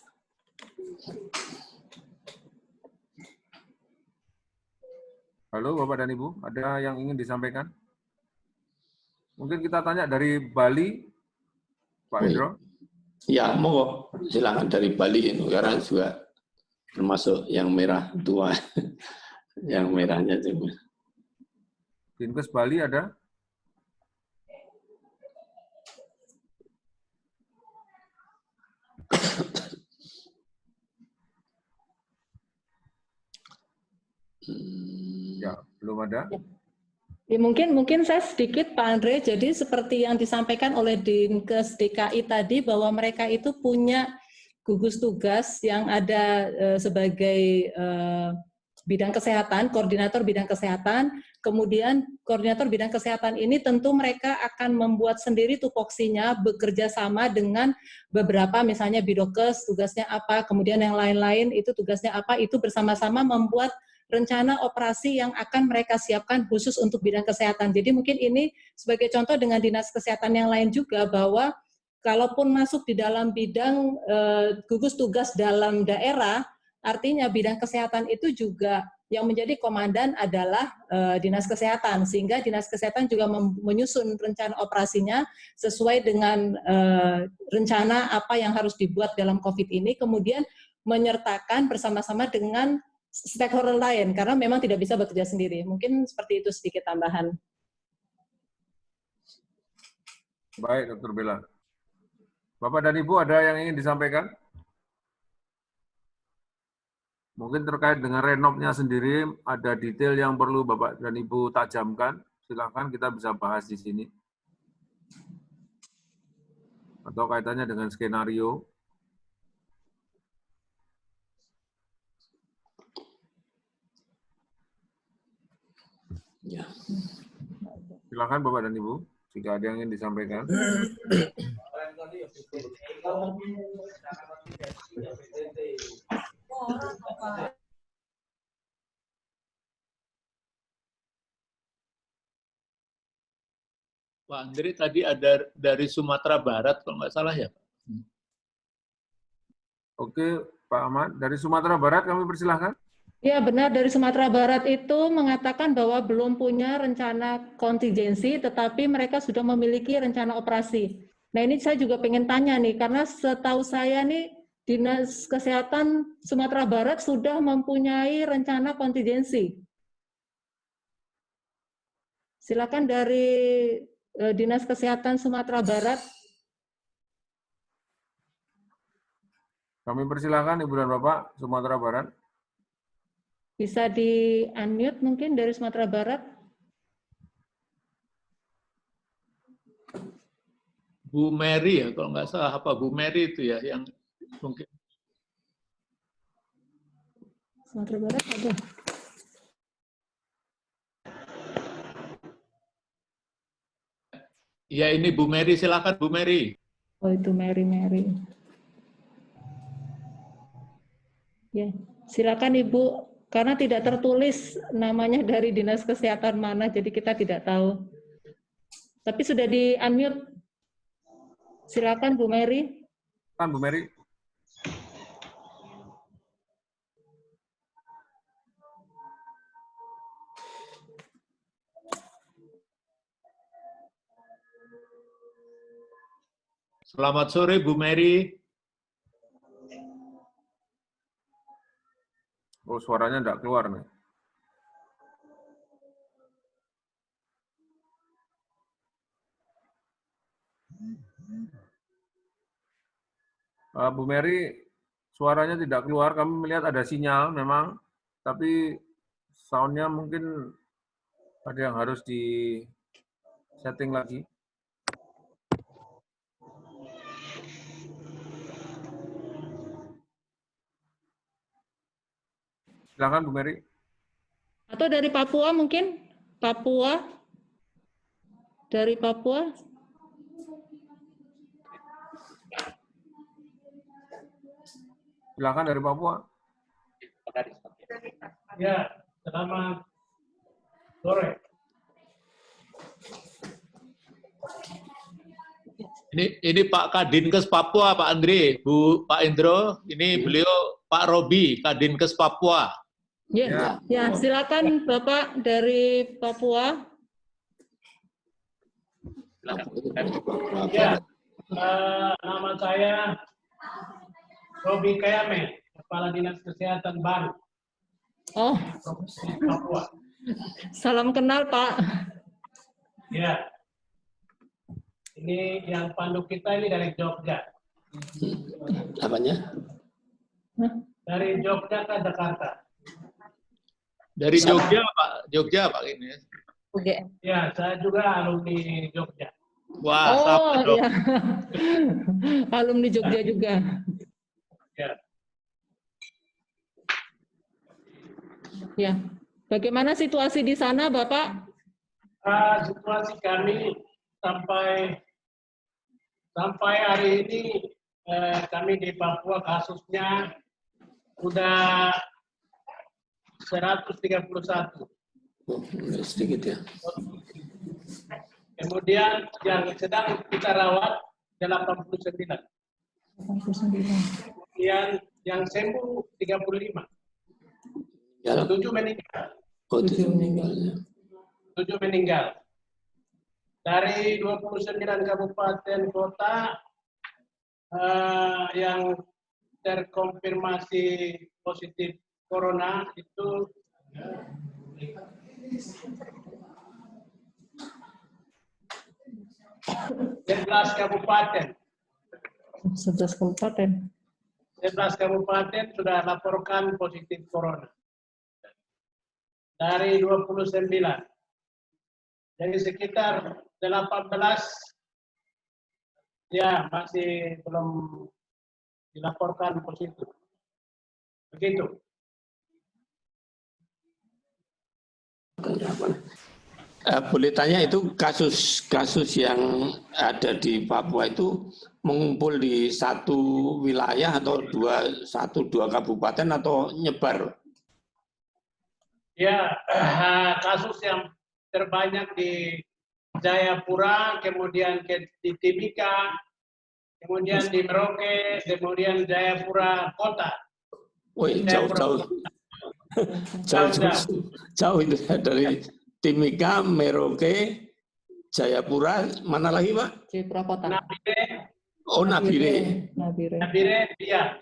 Halo Bapak dan Ibu, ada yang ingin disampaikan? Mungkin kita tanya dari Bali, Pak Hendro. Ya, mau silakan dari Bali itu karena juga termasuk yang merah tua, yang merahnya juga. Dinkes Bali ada? Ya, belum ada. Ya, mungkin saya sedikit Pak Andre, jadi seperti yang disampaikan oleh Dinkes DKI tadi bahwa mereka itu punya gugus tugas yang ada sebagai bidang kesehatan, koordinator bidang kesehatan, kemudian koordinator bidang kesehatan ini tentu mereka akan membuat sendiri tupoksinya, bekerja sama dengan beberapa misalnya bidokes tugasnya apa, kemudian yang lain-lain itu tugasnya apa, itu bersama-sama membuat rencana operasi yang akan mereka siapkan khusus untuk bidang kesehatan. Jadi mungkin ini sebagai contoh dengan dinas kesehatan yang lain juga bahwa kalaupun masuk di dalam bidang gugus tugas dalam daerah, artinya bidang kesehatan itu juga yang menjadi komandan adalah dinas kesehatan, sehingga dinas kesehatan juga menyusun rencana operasinya sesuai dengan rencana apa yang harus dibuat dalam COVID ini, kemudian menyertakan bersama-sama dengan stakeholder lain, karena memang tidak bisa bekerja sendiri. Mungkin seperti itu sedikit tambahan. Baik, Dr. Bella. Bapak dan Ibu ada yang ingin disampaikan? Mungkin terkait dengan renopnya sendiri, ada detail yang perlu Bapak dan Ibu tajamkan. Silakan kita bisa bahas di sini. Atau kaitannya dengan skenario. Ya. Silakan Bapak dan Ibu, jika ada yang ingin disampaikan. Pak Andri tadi ada dari Sumatera Barat, kalau nggak salah ya? Oke, Pak Ahmad. Dari Sumatera Barat kami persilahkan. Ya benar, dari Sumatera Barat itu mengatakan bahwa belum punya rencana kontingensi, tetapi mereka sudah memiliki rencana operasi. Nah ini saya juga pengen tanya nih, karena setahu saya nih Dinas Kesehatan Sumatera Barat sudah mempunyai rencana kontingensi. Silakan dari Dinas Kesehatan Sumatera Barat. Kami persilahkan Ibu dan Bapak Sumatera Barat. Bisa di-unmute mungkin dari Sumatera Barat. Bu Mary ya, kalau nggak salah apa Bu Mary itu ya yang mungkin. Sumatera Barat ada. Ya ini Bu Mary, silakan Bu Mary. Oh itu Mary. Ya, silakan Ibu. Karena tidak tertulis namanya dari Dinas Kesehatan mana, jadi kita tidak tahu. Tapi sudah di-unmute. Silakan Bu Mary. Bu Mary. Selamat sore Bu Mary. Oh, suaranya enggak keluar nih. Bu Mary, suaranya tidak keluar. Kami melihat ada sinyal memang, tapi soundnya mungkin ada yang harus di setting lagi. Silakan Bu Mary. Atau dari Papua mungkin? Papua? dari Papua? Silakan dari Papua. Ya, selamat sore. Ini Pak Kadinkes Papua, Pak Andre, Pak Indro, ini beliau Pak Robi, Kadinkes Papua. Ya, ya, silakan Bapak dari Papua. Ya, nama saya Robi Kayame, Kepala Dinas Kesehatan Baru. Oh, Papua. salam kenal Pak. Ya, ini yang pandu kita ini dari Jogja. Apanya? Dari Jogja ke Jakarta. Dari Jogja, Pak. Jogja, Pak ini. Ya, saya juga alumni Jogja. Wah, Oh, sama dong. ya. Alumni Jogja juga. Ya. Ya. Bagaimana situasi di sana, Bapak? Situasi kami sampai hari ini kami di Papua kasusnya sudah 131. Sedikit ya. Kemudian yang sedang kita rawat 89. Kemudian yang sembuh 35. Ya. 7 meninggal. Oh, 7 meninggalnya. 7 meninggal. Dari 29 kabupaten kota yang terkonfirmasi positif corona itu 11 kabupaten. 11 kabupaten. 11 kabupaten sudah laporkan positif corona. Dari 29. Jadi sekitar 18 ya masih belum dilaporkan positif. Begitu. Boleh tanya itu kasus yang ada di Papua itu mengumpul di satu wilayah atau dua kabupaten atau nyebar? Ya, kasus yang terbanyak di Jayapura, kemudian di Timika, kemudian di Merauke, kemudian Jayapura Kota. Wih, jauh itu dari Timika, Merauke, Jayapura, mana lagi Pak? Jayapura Kota. Nabire. Oh, Nabire. Nabire, iya.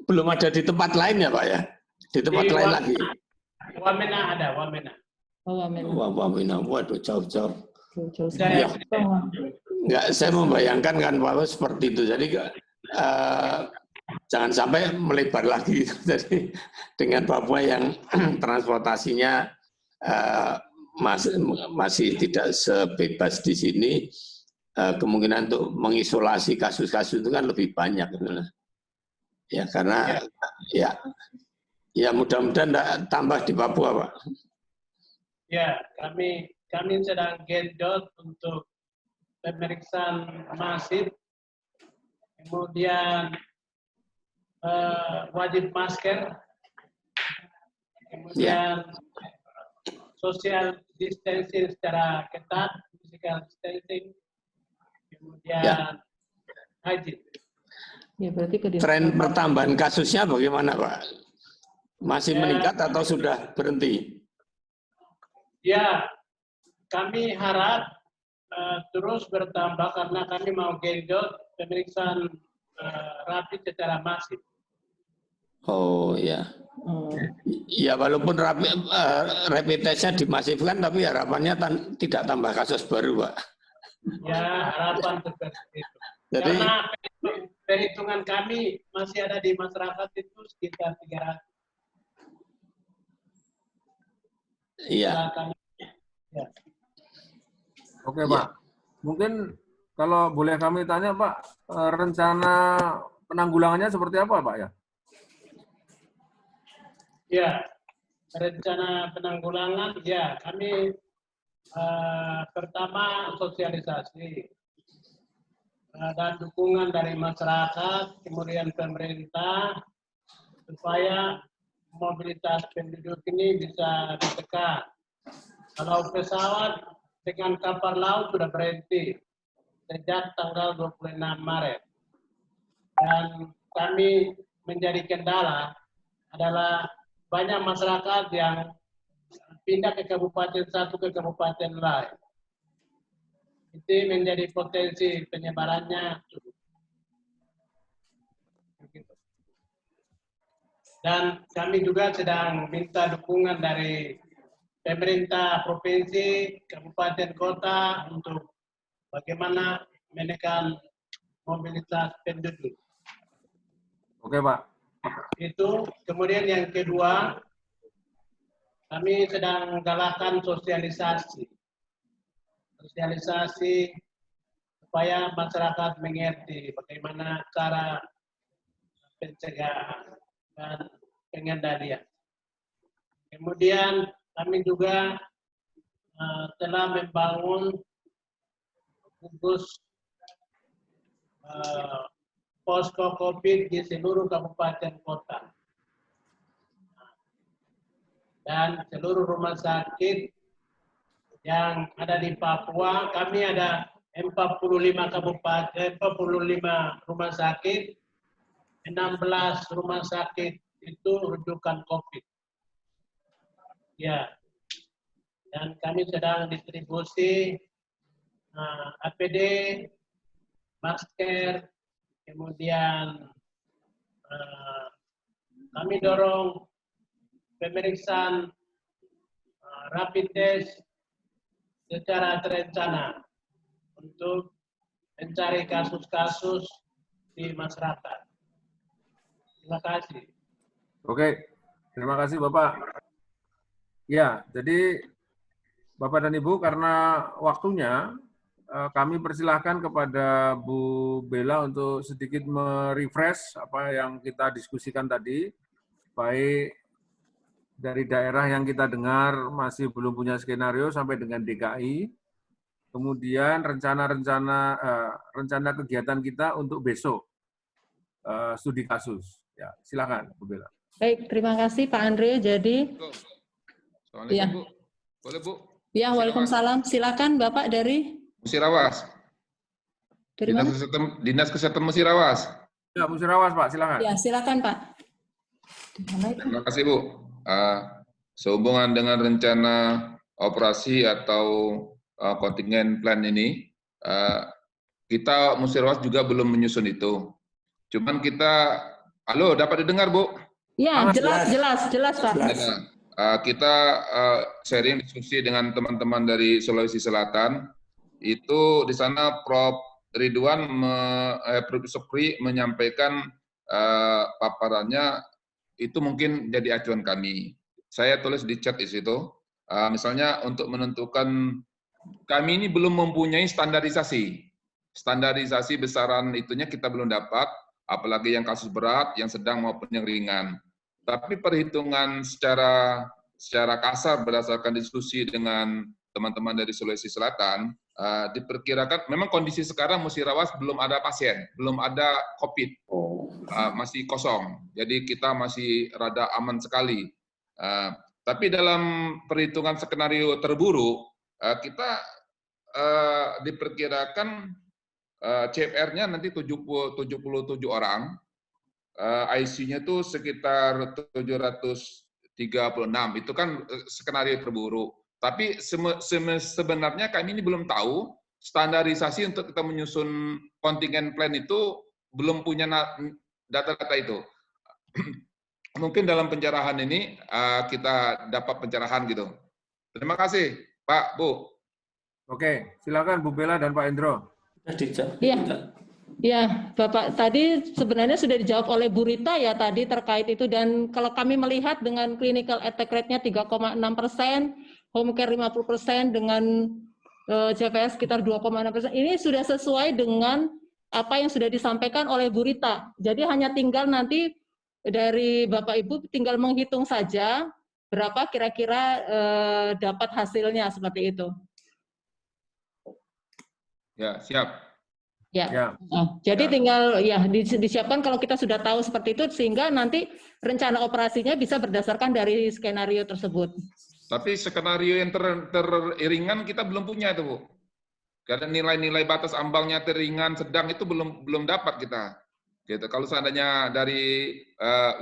Belum ada di tempat lain ya Pak ya? Di tempat lain lagi? Wamena ada, Wamena. Oh, Wamena. Wamena, waduh jauh-jauh. Ya. Enggak, saya membayangkan kan Pak seperti itu. Jadi jangan sampai melebar lagi. Jadi dengan Papua yang transportasinya masih tidak sebebas di sini, kemungkinan untuk mengisolasi kasus-kasus itu kan lebih banyak. Ya karena ya mudah-mudahan tidak tambah di Papua, Pak. Ya, kami sedang genjot untuk pemeriksaan masif, kemudian wajib masker, kemudian social distancing secara ketat, physical distancing, kemudian hygiene. Ya, berarti tren pertambahan kasusnya bagaimana, Pak? Masih meningkat atau sudah berhenti? Ya, kami harap terus bertambah karena kami mau genjot pemeriksaan rapid secara masif. Oh ya, ya walaupun rapid testnya dimasifkan, tapi harapannya tidak tambah kasus baru, Pak. Ya, harapan seperti itu. Jadi, karena perhitungan kami masih ada di masyarakat itu sekitar 300. Iya. Ya. Oke Pak, mungkin kalau boleh kami tanya Pak, rencana penanggulangannya seperti apa Pak ya? Ya, rencana penanggulangan ya kami Pertama, sosialisasi dan dukungan dari masyarakat, kemudian pemerintah, supaya mobilitas penduduk ini bisa ditekan. Kalau pesawat dengan kapal laut sudah berhenti sejak tanggal 26 Maret. Dan kami menjadi kendala adalah banyak masyarakat yang pindah ke kabupaten satu ke kabupaten lain. Itu menjadi potensi penyebarannya. Dan kami juga sedang minta dukungan dari pemerintah provinsi, kabupaten, kota untuk bagaimana menekan mobilitas penduduk. Oke, Pak. Itu. Kemudian yang kedua, kami sedang menggalakkan sosialisasi. Sosialisasi supaya masyarakat mengerti bagaimana cara pencegahan dan pengendalian. Kemudian kami juga telah membangun gugus posko COVID di seluruh kabupaten kota. Dan seluruh rumah sakit yang ada di Papua, kami ada 45 kabupaten, 45 rumah sakit, 16 rumah sakit itu rujukan COVID. Ya, dan kami sedang distribusi APD, masker, kemudian kami dorong pemeriksaan rapid test secara terencana untuk mencari kasus-kasus di masyarakat. Terima kasih. Oke, terima kasih Bapak. Ya, jadi Bapak dan Ibu, karena waktunya, kami persilahkan kepada Bu Bella untuk sedikit merefresh apa yang kita diskusikan tadi, baik dari daerah yang kita dengar masih belum punya skenario sampai dengan DKI, kemudian rencana kegiatan kita untuk besok, studi kasus. Ya, silakan Bu Bella. Baik, terima kasih Pak Andre. Jadi, Assalamualaikum, ya. Bu. Boleh, Bu? Ya, waalaikumsalam. Silakan Bapak dari Musirawas. Dari mana? Dinas Kesehatan Musirawas. Ya, Musirawas, Pak. Silakan. Ya, silakan Pak. Terima kasih, Bu. Sehubungan dengan rencana operasi atau kontingen plan ini, kita Musirawas juga belum menyusun itu. Cuman kita, halo, dapat didengar, Bu? Ya, jelas Pak. Kita sharing diskusi dengan teman-teman dari Sulawesi Selatan. Itu di sana Prof. Ridwan, Prof. Sukri menyampaikan paparannya, itu mungkin jadi acuan kami. Saya tulis di chat di situ. Misalnya untuk menentukan, kami ini belum mempunyai standarisasi. Standarisasi besaran itunya kita belum dapat, apalagi yang kasus berat, yang sedang maupun yang ringan. Tapi perhitungan secara kasar berdasarkan diskusi dengan teman-teman dari Sulawesi Selatan, diperkirakan memang kondisi sekarang Musirawas belum ada pasien, belum ada COVID, masih kosong. Jadi kita masih rada aman sekali. Tapi dalam perhitungan skenario terburuk, kita diperkirakan CFR-nya nanti 77 orang, IC-nya itu sekitar 736, itu kan skenario terburuk. Tapi sebenarnya kami ini belum tahu standarisasi untuk kita menyusun kontingen plan itu, belum punya data-data itu. Mungkin dalam pencerahan ini kita dapat pencerahan gitu. Terima kasih, Pak, Bu. Oke, silakan Bu Bella dan Pak Endro. Iya. Ya, Bapak, tadi sebenarnya sudah dijawab oleh Bu Rita ya tadi terkait itu, dan kalau kami melihat dengan clinical attack rate-nya 3,6%, home care 50%, dengan CPS sekitar 2,6%, ini sudah sesuai dengan apa yang sudah disampaikan oleh Bu Rita. Jadi hanya tinggal nanti dari Bapak Ibu tinggal menghitung saja berapa kira-kira dapat hasilnya seperti itu. Ya, siap. Ya. Ya. Jadi tinggal ya disiapkan kalau kita sudah tahu seperti itu sehingga nanti rencana operasinya bisa berdasarkan dari skenario tersebut. Tapi skenario yang teringan kita belum punya itu, Bu. Karena nilai-nilai batas ambangnya teringan, sedang itu belum dapat kita. Gitu. Kalau seandainya dari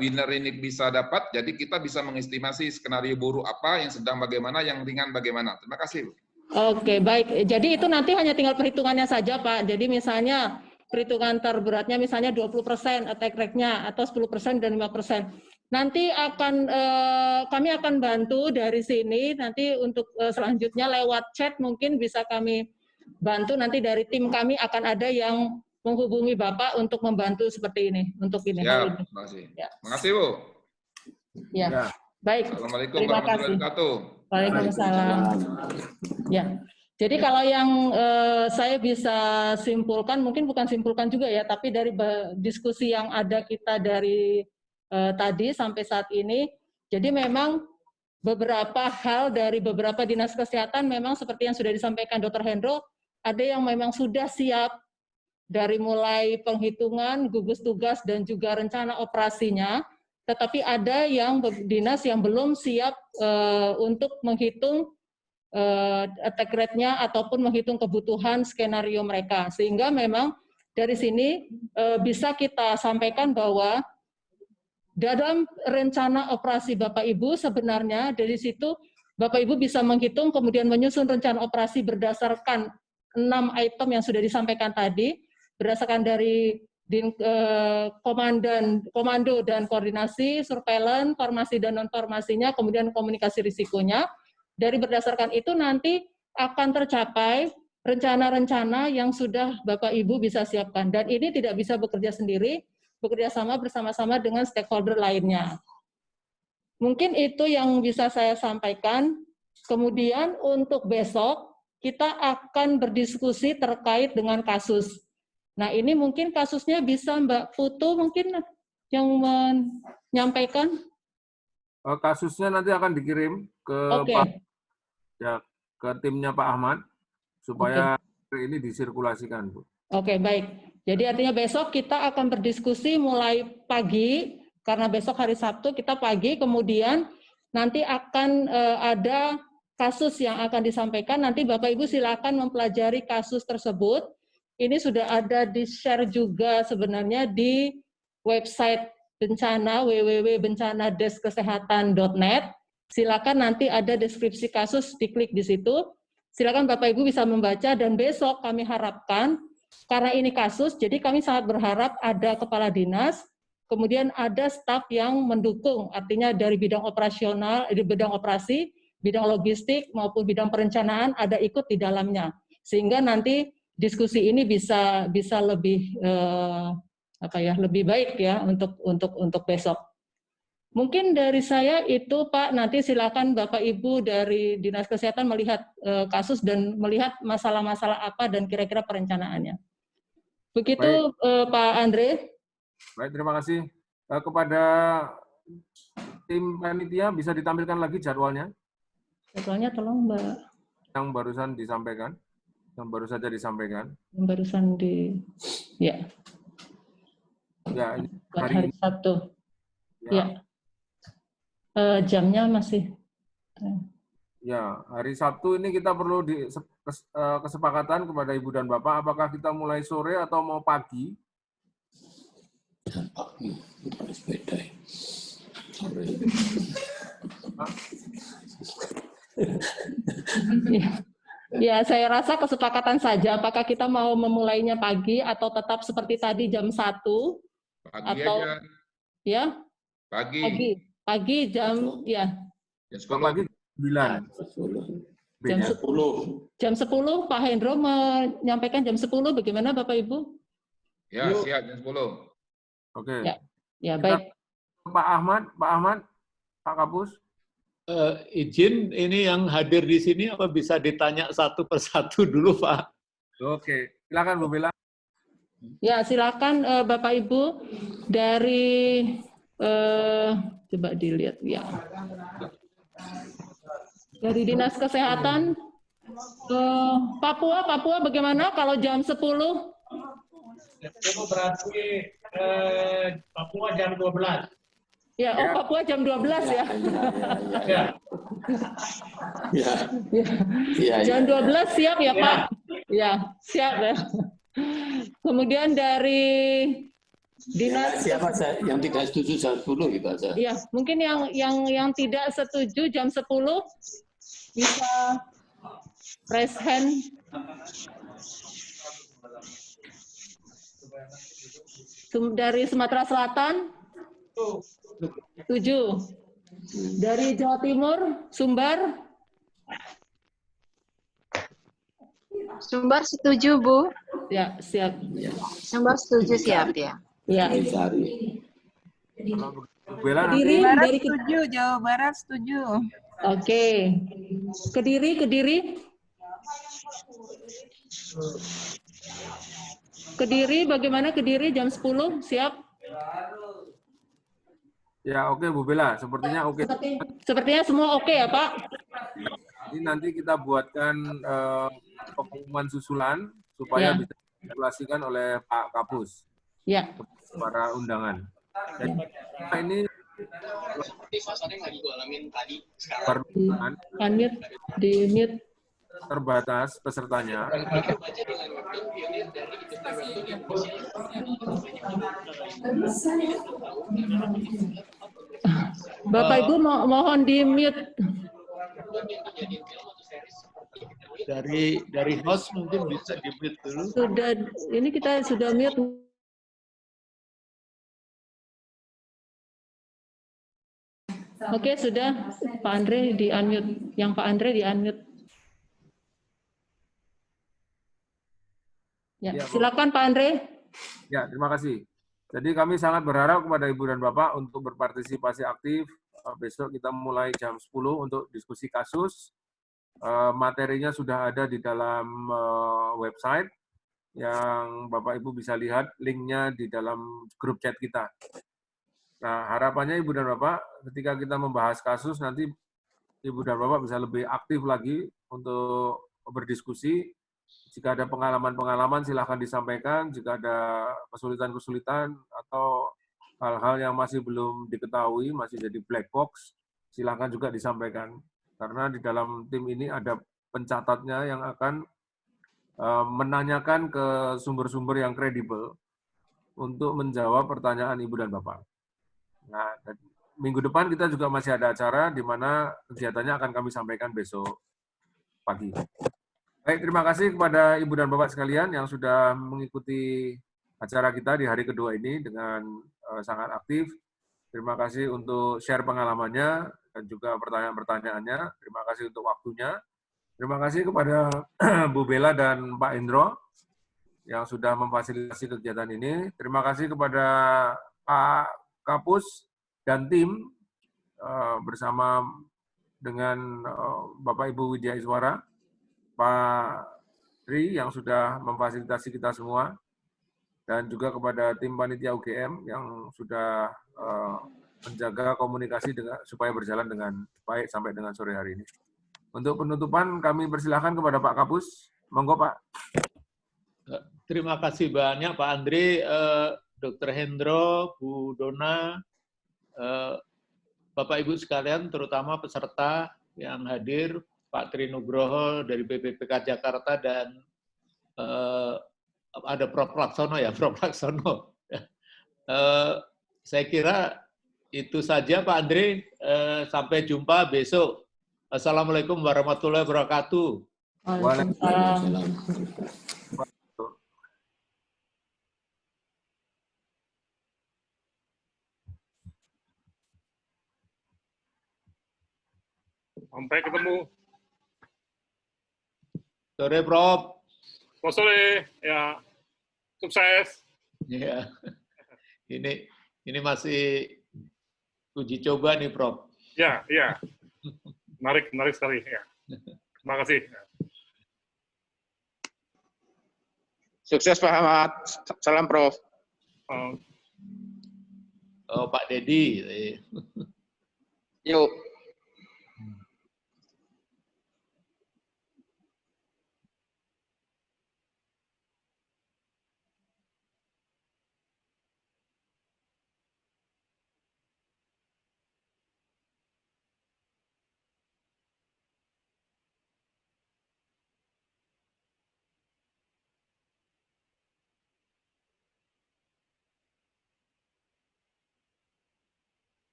winner ini bisa dapat, jadi kita bisa mengestimasi skenario buruk apa, yang sedang bagaimana, yang ringan bagaimana. Terima kasih, Bu. Oke, baik. Jadi itu nanti hanya tinggal perhitungannya saja, Pak. Jadi misalnya perhitungan terberatnya misalnya 20% attack rate-nya atau 10% dan 5%. Nanti kami akan bantu dari sini nanti untuk selanjutnya lewat chat mungkin bisa kami bantu, nanti dari tim kami akan ada yang menghubungi Bapak untuk membantu seperti ini untuk ini. Siap, terima kasih. Ya. Terima kasih, Bu. Ya. Baik. Assalamualaikum Terima warahmatullahi kasih. wabarakatuh. Waalaikumsalam. Ya. Jadi kalau yang saya bisa simpulkan, mungkin bukan simpulkan juga ya, tapi dari diskusi yang ada kita dari tadi sampai saat ini, jadi memang beberapa hal dari beberapa dinas kesehatan memang seperti yang sudah disampaikan Dr. Hendro, ada yang memang sudah siap dari mulai penghitungan, gugus tugas, dan juga rencana operasinya, tetapi ada yang dinas yang belum siap untuk menghitung attack rate-nya ataupun menghitung kebutuhan skenario mereka. Sehingga memang dari sini bisa kita sampaikan bahwa dalam rencana operasi Bapak Ibu sebenarnya dari situ Bapak Ibu bisa menghitung kemudian menyusun rencana operasi berdasarkan 6 item yang sudah disampaikan tadi, berdasarkan dari komando dan koordinasi, surveillance, formasi dan non-formasinya, kemudian komunikasi risikonya. Dari berdasarkan itu nanti akan tercapai rencana-rencana yang sudah Bapak Ibu bisa siapkan. Dan ini tidak bisa bekerja sendiri, bekerja sama bersama-sama dengan stakeholder lainnya. Mungkin itu yang bisa saya sampaikan. Kemudian untuk besok kita akan berdiskusi terkait dengan kasus. Nah ini mungkin kasusnya bisa Mbak Putu mungkin yang menyampaikan. Kasusnya nanti akan dikirim ke ke timnya Pak Ahmad supaya ini disirkulasikan, Bu. Oke, baik. Jadi artinya besok kita akan berdiskusi mulai pagi karena besok hari Sabtu kita pagi, kemudian nanti akan ada kasus yang akan disampaikan. Nanti Bapak Ibu silakan mempelajari kasus tersebut. Ini sudah ada di-share juga sebenarnya di website bencana www.bencanadeskesehatan.net. Silakan nanti ada deskripsi kasus, diklik di situ. Silakan Bapak Ibu bisa membaca dan besok kami harapkan karena ini kasus, jadi kami sangat berharap ada kepala dinas, kemudian ada staf yang mendukung, artinya dari bidang operasional, di bidang operasi, bidang logistik maupun bidang perencanaan ada ikut di dalamnya, sehingga nanti diskusi ini bisa lebih lebih baik ya untuk besok. Mungkin dari saya itu Pak, nanti silakan Bapak Ibu dari Dinas Kesehatan melihat kasus dan melihat masalah-masalah apa dan kira-kira perencanaannya. Begitu Pak Andre. Baik, terima kasih. Kepada tim panitia bisa ditampilkan lagi jadwalnya. Jadwalnya tolong Mbak. Yang barusan disampaikan, yang baru saja disampaikan. Yang barusan ya. Ya, ini hari Sabtu. Ya. Jamnya masih. Ya, hari Sabtu ini kita perlu kesepakatan kepada Ibu dan Bapak, apakah kita mulai sore atau mau pagi? Harus beda. Ya, saya rasa kesepakatan saja. Apakah kita mau memulainya pagi atau tetap seperti tadi jam 1? Pagi atau aja. Ya? Pagi jam ya. Jam 10. Pagi 9. Jam 10 Pak Hendro menyampaikan jam 10, bagaimana Bapak Ibu? Ya, siap jam 10. Oke. Ya baik. Pak Ahmad, Pak Kapus. Izin ini yang hadir di sini apa bisa ditanya satu persatu dulu Pak? Oke, silakan Bu Bella. Ya silakan Bapak Ibu dari coba dilihat ya. Dari Dinas Kesehatan Papua bagaimana kalau jam 10? Itu berarti Papua jam 12. Ya, oh Papua jam 12 ya. Ya. Jam 12 siap ya Pak? Ya, siap ya. Kemudian dari Dinas siapa yang tidak setuju jam 10 gitu aja. Ya, mungkin yang tidak setuju jam 10 bisa raise hand. Dari Sumatera Selatan 7. Dari Jawa Timur, Sumbar. Sumbar setuju, Bu. Ya, siap. Sumbar setuju, siap ya. Ya. Kediri Barat setuju, Jawa Barat setuju. Oke. Kediri. Kediri bagaimana Kediri jam 10 siap? Ya oke Bu Bella, sepertinya oke. Sepertinya semua oke ya Pak? Jadi nanti kita buatkan pengumuman susulan supaya bisa dikalkulasikan oleh Pak Kapus. Ya. Para undangan. Jadi ini di mute terbatas pesertanya. Bapak Ibu mohon di mute. Dari host mungkin bisa di mute dulu. Ini kita sudah mute. Oke, sudah Pak Andre di unmute. Yang Pak Andre di unmute. Ya, silakan Pak Andre. Ya, terima kasih. Jadi kami sangat berharap kepada Ibu dan Bapak untuk berpartisipasi aktif. Besok kita mulai jam 10 untuk diskusi kasus. Materinya sudah ada di dalam website yang Bapak Ibu bisa lihat linknya di dalam grup chat kita. Nah, harapannya Ibu dan Bapak ketika kita membahas kasus nanti Ibu dan Bapak bisa lebih aktif lagi untuk berdiskusi. Jika ada pengalaman-pengalaman silahkan disampaikan, jika ada kesulitan-kesulitan atau hal-hal yang masih belum diketahui, masih jadi black box, silahkan juga disampaikan. Karena di dalam tim ini ada pencatatnya yang akan menanyakan ke sumber-sumber yang kredibel untuk menjawab pertanyaan Ibu dan Bapak. Nah, minggu depan kita juga masih ada acara di mana kegiatannya akan kami sampaikan besok pagi. Baik, terima kasih kepada Ibu dan Bapak sekalian yang sudah mengikuti acara kita di hari kedua ini dengan sangat aktif. Terima kasih untuk share pengalamannya dan juga pertanyaan-pertanyaannya. Terima kasih untuk waktunya. Terima kasih kepada Bu Bella dan Pak Indro yang sudah memfasilitasi kegiatan ini. Terima kasih kepada Pak Kapus dan tim bersama dengan Bapak Ibu Widya Iswara, Pak Tri yang sudah memfasilitasi kita semua, dan juga kepada tim panitia UGM yang sudah menjaga komunikasi supaya berjalan dengan baik sampai dengan sore hari ini. Untuk penutupan kami persilahkan kepada Pak Kapus. Monggo Pak. Terima kasih banyak Pak Andre, Dr. Hendro, Bu Dona, Bapak Ibu sekalian, terutama peserta yang hadir, Pak Tri Nugroho dari BPPK Jakarta dan ada Prof. Laksono ya, Prof. Laksono. Saya kira itu saja Pak Andre. Sampai jumpa besok. Assalamualaikum warahmatullahi wabarakatuh. Waalaikumsalam. Sampai ketemu. Sore, Prof. Selamat sore, ya. Sukses. Ya. Ini masih uji coba nih, Prof. Ya, iya. Menarik sekali. Ya. Terima kasih. Sukses Pak Ahmad. Salam Prof. Oh, Pak Dedi. Yuk.